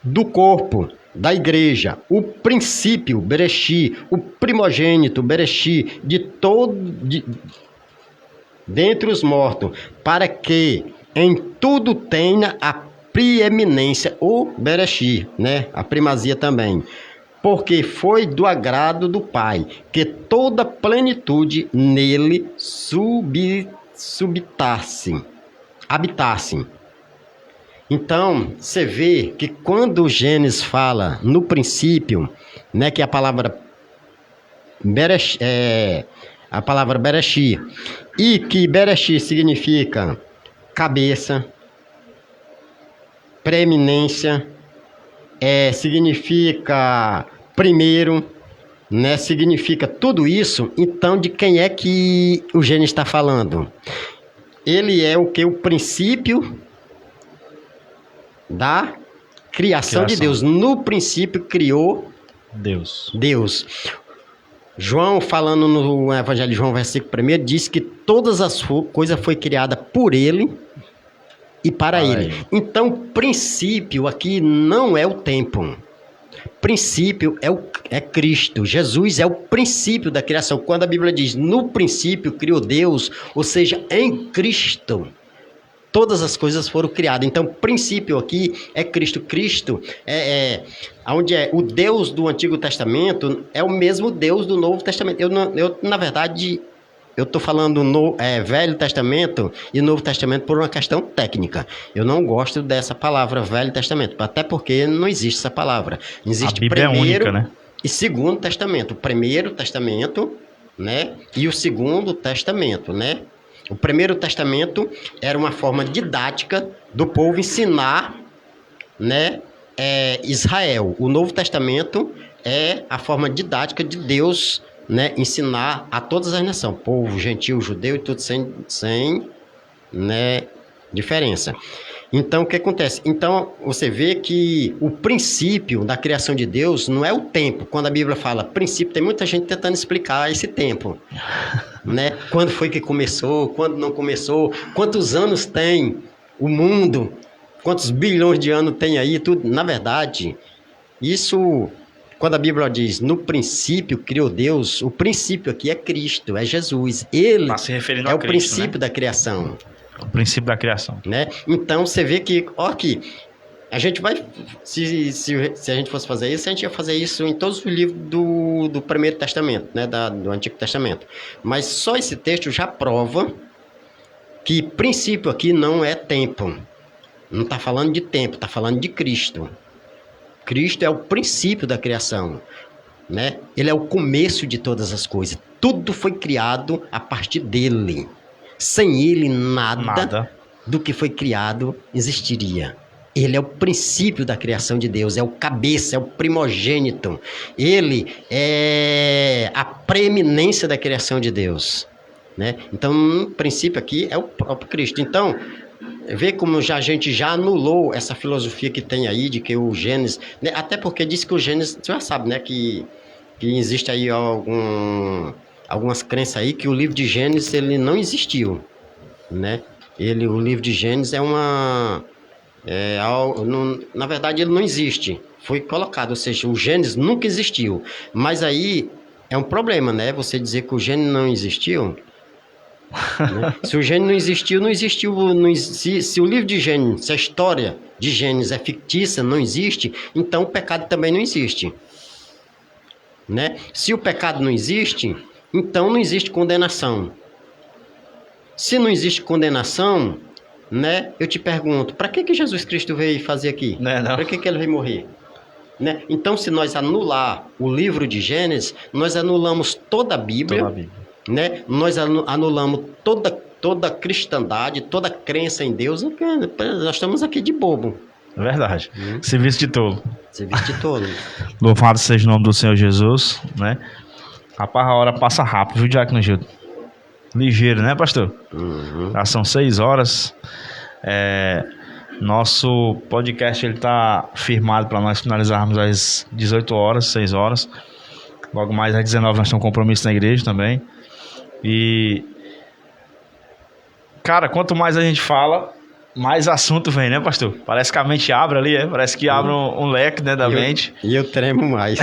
Speaker 2: do corpo, da igreja, o princípio, Bereshit, o primogênito, Bereshit, dentre os mortos, para que em tudo tenha a preeminência, o Bereshit, né? A primazia também. Porque foi do agrado do Pai que toda plenitude nele habitasse. Então, você vê que quando o Gênesis fala no princípio, né, que a palavra Bereshit, e que Bereshit significa cabeça, preeminência, significa primeiro, né? Significa tudo isso. Então, de quem é que o Gênesis está falando? Ele é o que? O princípio da criação de Deus. No princípio criou
Speaker 1: Deus.
Speaker 2: João, falando no Evangelho de João, versículo 1, diz que todas as coisas foi criada por ele e para ele. Então, princípio aqui não é o tempo. Princípio é Cristo. Jesus é o princípio da criação. Quando a Bíblia diz, no princípio criou Deus, ou seja, em Cristo, todas as coisas foram criadas. Então, princípio aqui é Cristo. Cristo onde é o Deus do Antigo Testamento, é o mesmo Deus do Novo Testamento. Na verdade, eu estou falando no Velho Testamento e Novo Testamento por uma questão técnica. Eu não gosto dessa palavra Velho Testamento, até porque não existe essa palavra. Existe
Speaker 1: a Bíblia
Speaker 2: primeiro
Speaker 1: é única, né?
Speaker 2: E Segundo Testamento. O Primeiro Testamento, né? E o Segundo Testamento, né? O Primeiro Testamento era uma forma didática do povo ensinar, né, Israel. O Novo Testamento é a forma didática de Deus, né, ensinar a todas as nações, povo, gentil, judeu e tudo sem né, diferença. Então, o que acontece? Então, você vê que o princípio da criação de Deus não é o tempo. Quando a Bíblia fala princípio, tem muita gente tentando explicar esse tempo. Né? Quando foi que começou, quando não começou, quantos anos tem o mundo, quantos bilhões de anos tem aí, tudo. Na verdade, isso, quando a Bíblia diz, no princípio criou Deus, o princípio aqui é Cristo, é Jesus. Ele
Speaker 1: Tá se referindo
Speaker 2: é
Speaker 1: a
Speaker 2: o
Speaker 1: Cristo,
Speaker 2: princípio da criação.
Speaker 1: O princípio da criação.
Speaker 2: Né? Então, você vê que, ó, aqui, a gente vai, se a gente fosse fazer isso, a gente ia fazer isso em todos os livros do Primeiro Testamento, né, do Antigo Testamento. Mas só esse texto já prova que princípio aqui não é tempo. Não está falando de tempo, está falando de Cristo. Cristo é o princípio da criação. Né? Ele é o começo de todas as coisas. Tudo foi criado a partir dele. Sem ele, nada do que foi criado existiria. Ele é o princípio da criação de Deus, é o cabeça, é o primogênito. Ele é a preeminência da criação de Deus. Né? Então, o princípio aqui é o próprio Cristo. Então, vê como a gente já anulou essa filosofia que tem aí de que o Gênesis... Né? Até porque diz que o Gênesis... Você já sabe, né? Que existe aí algumas crenças aí que o livro de Gênesis ele não existiu, né? O livro de Gênesis na verdade ele não existe, foi colocado, ou seja, o Gênesis nunca existiu, mas aí é um problema, né? Você dizer que o Gênesis não existiu, né? Se o Gênesis não existiu, se o livro de Gênesis, se a história de Gênesis é fictícia, não existe, então o pecado também não existe, né? Se o pecado não existe, então não existe condenação. Se não existe condenação, né? Eu te pergunto, para que Jesus Cristo veio fazer aqui? Para que ele veio morrer? Né? Então, se nós anular o livro de Gênesis, nós anulamos toda a Bíblia. Né? Nós anulamos toda a cristandade, toda a crença em Deus. Nós estamos aqui de bobo.
Speaker 1: Verdade. Serviço de tolo.
Speaker 2: Serviço de tolo.
Speaker 1: Louvado seja o nome do Senhor Jesus, né? Rapaz, a hora passa rápido, viu, Diácono Gildo? Ligeiro, né, pastor? Já são 6 horas. Nosso podcast ele tá firmado para nós finalizarmos às 18 horas, 6 horas. Logo mais às 19 nós temos um compromisso na igreja também. E, cara, quanto mais a gente fala, mais assunto vem, né, pastor? Parece que a mente abre ali, Parece que abre um leque, né, da mente.
Speaker 2: E eu tremo mais.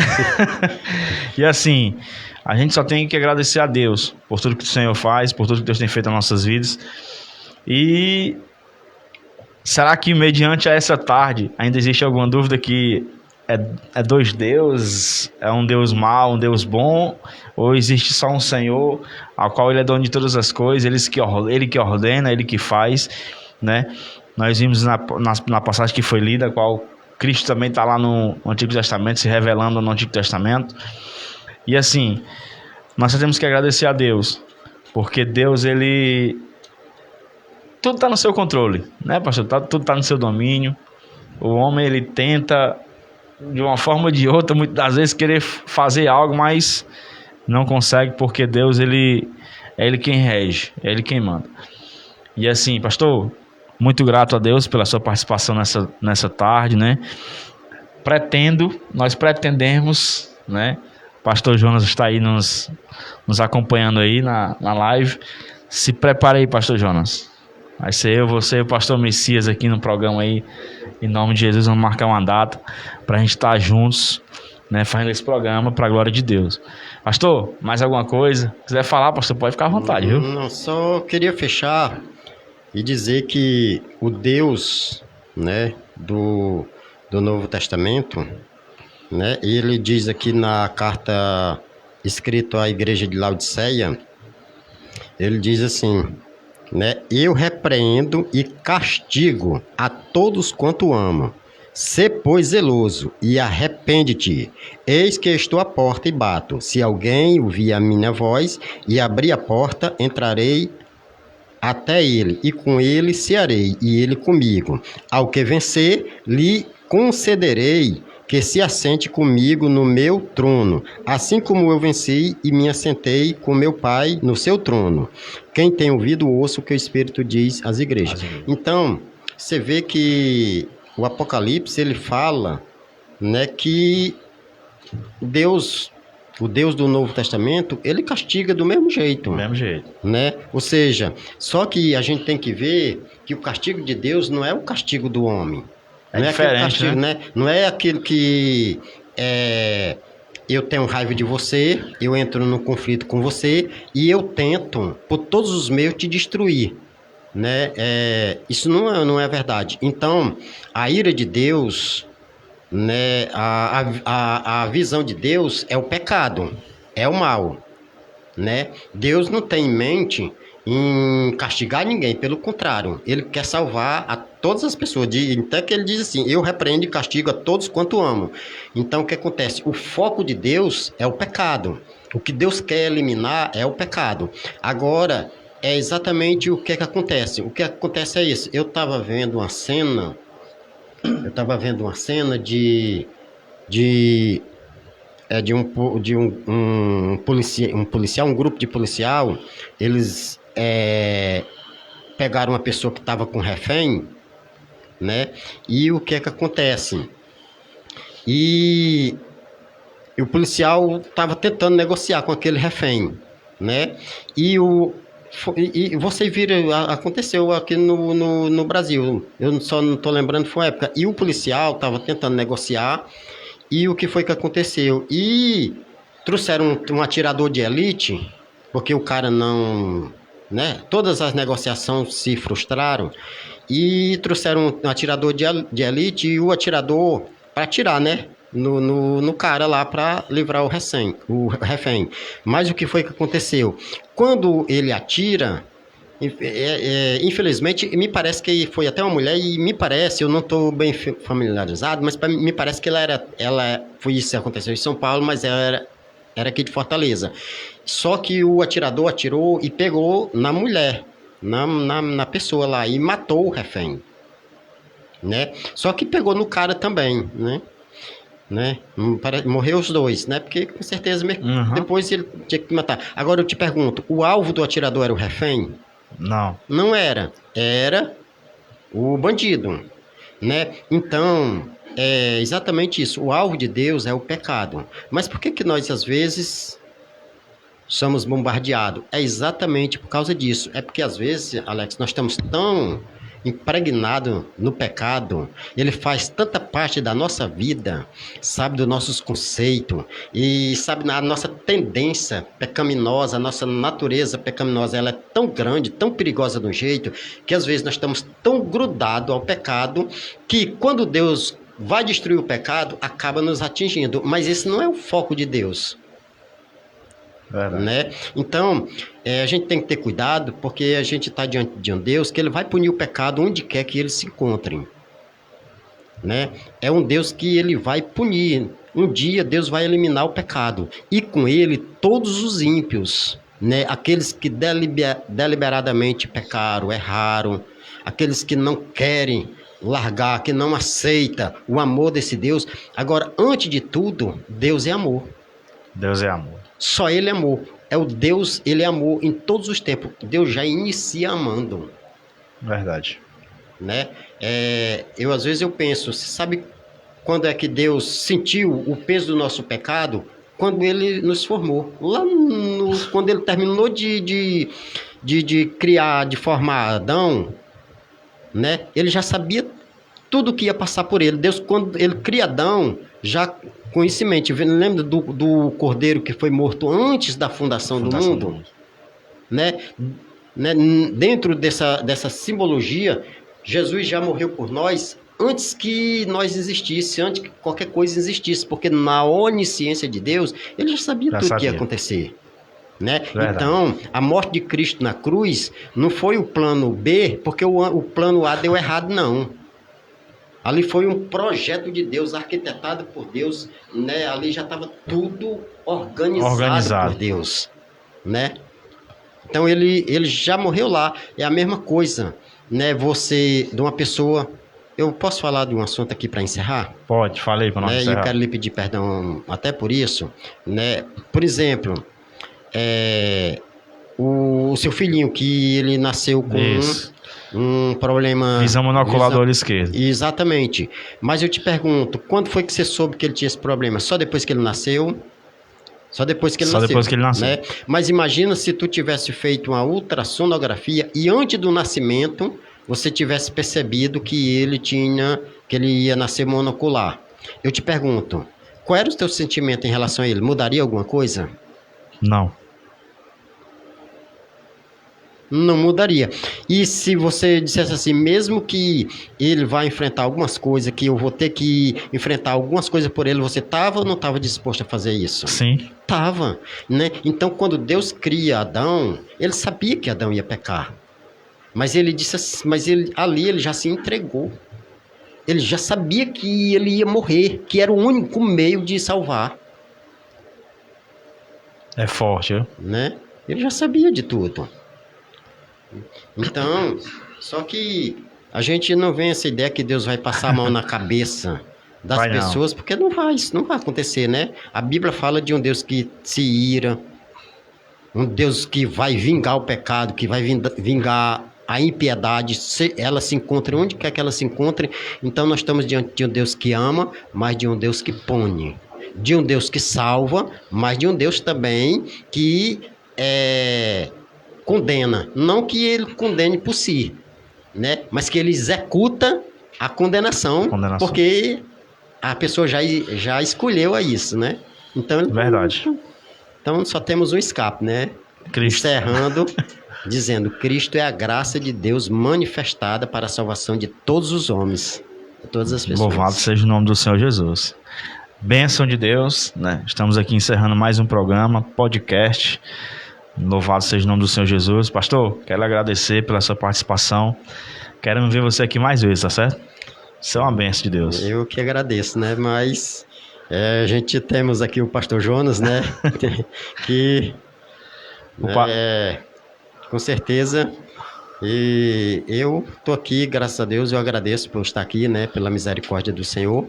Speaker 1: E assim, a gente só tem que agradecer a Deus por tudo que o Senhor faz, por tudo que Deus tem feito nas nossas vidas. E será que mediante a essa tarde ainda existe alguma dúvida que é dois deuses, é um Deus mau, um Deus bom, ou existe só um Senhor, ao qual Ele é dono de todas as coisas, Ele que ordena, Ele que faz, né? Nós vimos na passagem que foi lida, a qual Cristo também está lá no Antigo Testamento, se revelando no Antigo Testamento. E assim, nós só temos que agradecer a Deus, porque Deus, Ele... Tudo está no seu controle, né, pastor? Tudo está no seu domínio. O homem, ele tenta, de uma forma ou de outra, muitas das vezes, querer fazer algo, mas não consegue, porque Deus, é Ele quem rege, é Ele quem manda. E assim, pastor, muito grato a Deus pela sua participação nessa tarde, né? Nós pretendemos, né? Pastor Jonas está aí nos acompanhando aí na live. Se prepare aí, pastor Jonas. Vai ser eu, você e o pastor Messias aqui no programa aí. Em nome de Jesus, vamos marcar uma data para a gente estar juntos, né, fazendo esse programa para a glória de Deus. Pastor, mais alguma coisa? Se quiser falar, pastor, pode ficar à vontade, viu?
Speaker 2: Não, só queria fechar e dizer que o Deus, né, do Novo Testamento, né, ele diz aqui na carta escrita à igreja de Laodiceia, ele diz assim, né, eu repreendo e castigo a todos quanto amo. Sê, pois, zeloso e arrepende-te. Eis que estou à porta e bato. Se alguém ouvir a minha voz e abrir a porta, entrarei até ele, e com ele cearei, e ele comigo. Ao que vencer, lhe concederei que se assente comigo no meu trono, assim como eu venci e me assentei com meu Pai no seu trono. Quem tem ouvido, ouça o que o Espírito diz às igrejas. Então, você vê que o Apocalipse, ele fala, né, que Deus, o Deus do Novo Testamento, ele castiga do mesmo jeito.
Speaker 1: Do mesmo jeito.
Speaker 2: Né? Ou seja, só que a gente tem que ver que o castigo de Deus não é o castigo do homem.
Speaker 1: É
Speaker 2: não
Speaker 1: diferente,
Speaker 2: é aquele castigo, né? Não é aquilo que eu tenho raiva de você, eu entro num conflito com você e eu tento, por todos os meios, te destruir. Né? Isso não é verdade. Então, a ira de Deus, né? A visão de Deus é o pecado, é o mal. Né? Deus não tem em mente em castigar ninguém, pelo contrário, ele quer salvar a todas as pessoas, até que ele diz assim, eu repreendo e castigo a todos quanto amo. Então o que acontece? O foco de Deus é o pecado, o que Deus quer eliminar é o pecado. Agora, é exatamente o que acontece, o que acontece é isso, eu estava vendo uma cena de um policial, um grupo de policial, eles pegaram uma pessoa que estava com refém, né? E o que acontece? E o policial estava tentando negociar com aquele refém, né? E você vira, aconteceu aqui no Brasil, eu só não estou lembrando, foi a época, e o policial estava tentando negociar, e o que foi que aconteceu? E trouxeram um atirador de elite, porque o cara não... né? Todas as negociações se frustraram, e trouxeram um atirador de elite, e o atirador, para atirar, né? No cara lá, para livrar o refém. Mas o que foi que aconteceu? Quando ele atira... infelizmente, me parece que foi até uma mulher, e me parece, eu não estou bem familiarizado, mas me parece que foi isso que aconteceu em São Paulo, mas ela era aqui de Fortaleza. Só que o atirador atirou e pegou na mulher, na pessoa lá, e matou o refém, né? Só que pegou no cara também, né? Morreu os dois, né? Porque com certeza depois ele tinha que matar. Agora eu te pergunto, o alvo do atirador era o refém?
Speaker 1: Não.
Speaker 2: Não era. Era o bandido, né? Então, é exatamente isso. O alvo de Deus é o pecado. Mas por que nós, às vezes, somos bombardeados? É exatamente por causa disso. É porque, às vezes, Alex, nós estamos tão impregnados no pecado, ele faz tanta parte da nossa vida, sabe, dos nossos conceitos, e sabe, a nossa tendência pecaminosa, a nossa natureza pecaminosa, ela é tão grande, tão perigosa de um jeito, que às vezes nós estamos tão grudados ao pecado, que quando Deus vai destruir o pecado, acaba nos atingindo. Mas esse não é o foco de Deus. Né? Então, a gente tem que ter cuidado, porque a gente está diante de um Deus que ele vai punir o pecado onde quer que eles se encontrem. Né? É um Deus que ele vai punir. Um dia Deus vai eliminar o pecado. E com ele todos os ímpios. Né? Aqueles que deliberadamente pecaram, erraram. Aqueles que não querem largar, que não aceitam o amor desse Deus. Agora, antes de tudo, Deus é amor.
Speaker 1: Deus é amor.
Speaker 2: Só ele é amor. É o Deus, ele é amor em todos os tempos. Deus já inicia amando.
Speaker 1: Verdade.
Speaker 2: Né? Às vezes eu penso, você sabe quando é que Deus sentiu o peso do nosso pecado? Quando ele nos formou. Quando ele terminou de criar, de formar Adão, né? Ele já sabia tudo que ia passar por ele. Deus, quando ele cria Adão, já com isso em mente, lembra do cordeiro que foi morto antes da fundação do mundo? Né? Dentro dessa simbologia, Jesus já morreu por nós antes que nós existisse, antes que qualquer coisa existisse, porque na onisciência de Deus, ele já sabia tudo que ia acontecer. Né? Então, a morte de Cristo na cruz não foi o plano B, porque o plano A deu errado, não. Ali foi um projeto de Deus, arquitetado por Deus, né? Ali já estava tudo organizado por Deus, né? Então ele já morreu lá. É a mesma coisa, né? Você, de uma pessoa... Eu posso falar de um assunto aqui para encerrar?
Speaker 1: Pode, falei para nós
Speaker 2: Né? E eu
Speaker 1: encerrar.
Speaker 2: quero lhe pedir perdão até por isso, né? Por exemplo, o seu filhinho que ele nasceu com
Speaker 1: Isso.
Speaker 2: um problema...
Speaker 1: Visão monocular do olho esquerdo.
Speaker 2: Exatamente. Mas eu te pergunto, quando foi que você soube que ele tinha esse problema? Só depois que ele nasceu? Só depois que ele
Speaker 1: Só
Speaker 2: nasceu.
Speaker 1: depois que ele nasceu.
Speaker 2: Né? Mas imagina se tu tivesse feito uma ultrassonografia e antes do nascimento você tivesse percebido que ele ia nascer monocular. Eu te pergunto, qual era o teu sentimento em relação a ele? Mudaria alguma coisa?
Speaker 1: Não.
Speaker 2: Não mudaria. E se você dissesse assim, mesmo que ele vá enfrentar algumas coisas, que eu vou ter que enfrentar algumas coisas por ele, você estava ou não estava disposto a fazer isso?
Speaker 1: Sim.
Speaker 2: Estava, né? Então, quando Deus cria Adão, ele sabia que Adão ia pecar. Mas ele disse assim, ali ele já se entregou. Ele já sabia que ele ia morrer, que era o único meio de salvar,
Speaker 1: É forte, viu?
Speaker 2: né? Ele já sabia de tudo. Então, só que a gente não vê essa ideia que Deus vai passar a mão na cabeça das
Speaker 1: Vai não.
Speaker 2: pessoas, porque isso não vai acontecer, né? A Bíblia fala de um Deus que se ira, um Deus que vai vingar o pecado, que vai vingar a impiedade, ela se encontre onde quer que ela se encontre. Então nós estamos diante de um Deus que ama, mas de um Deus que pune, de um Deus que salva, mas de um Deus também que condena. Não que ele condene por si, né? Mas que ele executa a condenação. Porque a pessoa já escolheu a isso, né? Então,
Speaker 1: verdade.
Speaker 2: Então só temos um escape, né?
Speaker 1: Cristo.
Speaker 2: Encerrando, dizendo: Cristo é a graça de Deus manifestada para a salvação de todos os homens, de todas as pessoas.
Speaker 1: Louvado seja o nome do Senhor Jesus. Bênção de Deus, né? Estamos aqui encerrando mais um programa, podcast. Louvado seja o nome do Senhor Jesus. Pastor, quero agradecer pela sua participação. Queremos ver você aqui mais vezes, tá certo? Isso é uma bênção de Deus.
Speaker 2: Eu que agradeço, né? Mas a gente temos aqui o pastor Jonas, né? que com certeza. E eu estou aqui, graças a Deus, eu agradeço por estar aqui, né? Pela misericórdia do Senhor.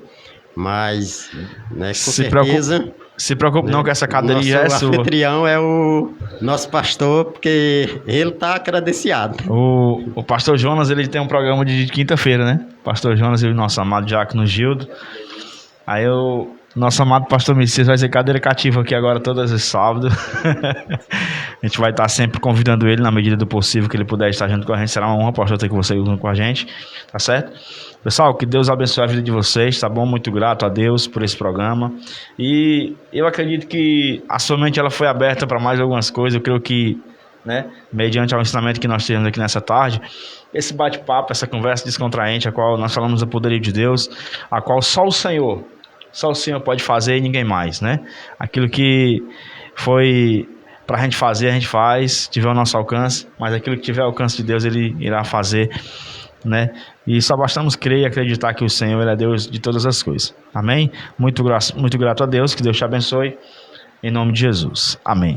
Speaker 2: Mas, né, com certeza...
Speaker 1: Se preocupe não que essa cadeira já é sua.
Speaker 2: O anfitrião é o nosso pastor, porque ele está credenciado.
Speaker 1: O pastor Jonas, ele tem um programa de quinta-feira, né? Pastor Jonas e o nosso amado diácono Gildo. Aí o nosso amado pastor Messias vai ser cadeira cativa aqui agora todos os sábados. A gente vai estar sempre convidando ele na medida do possível que ele puder estar junto com a gente. Será uma honra, pastor, ter com você junto com a gente, tá certo? Pessoal, que Deus abençoe a vida de vocês, tá bom? Muito grato a Deus por esse programa. E eu acredito que a sua mente ela foi aberta para mais algumas coisas. Eu creio que, né, mediante ao ensinamento que nós temos aqui nessa tarde, esse bate-papo, essa conversa descontraente, a qual nós falamos do poderio de Deus, a qual só o Senhor pode fazer e ninguém mais, né? Aquilo que foi pra gente fazer, a gente faz, tiver o nosso alcance, mas aquilo que tiver o alcance de Deus, Ele irá fazer, né? E só bastamos crer e acreditar que o Senhor Ele é Deus de todas as coisas. Amém? Muito grato a Deus, que Deus te abençoe, em nome de Jesus. Amém.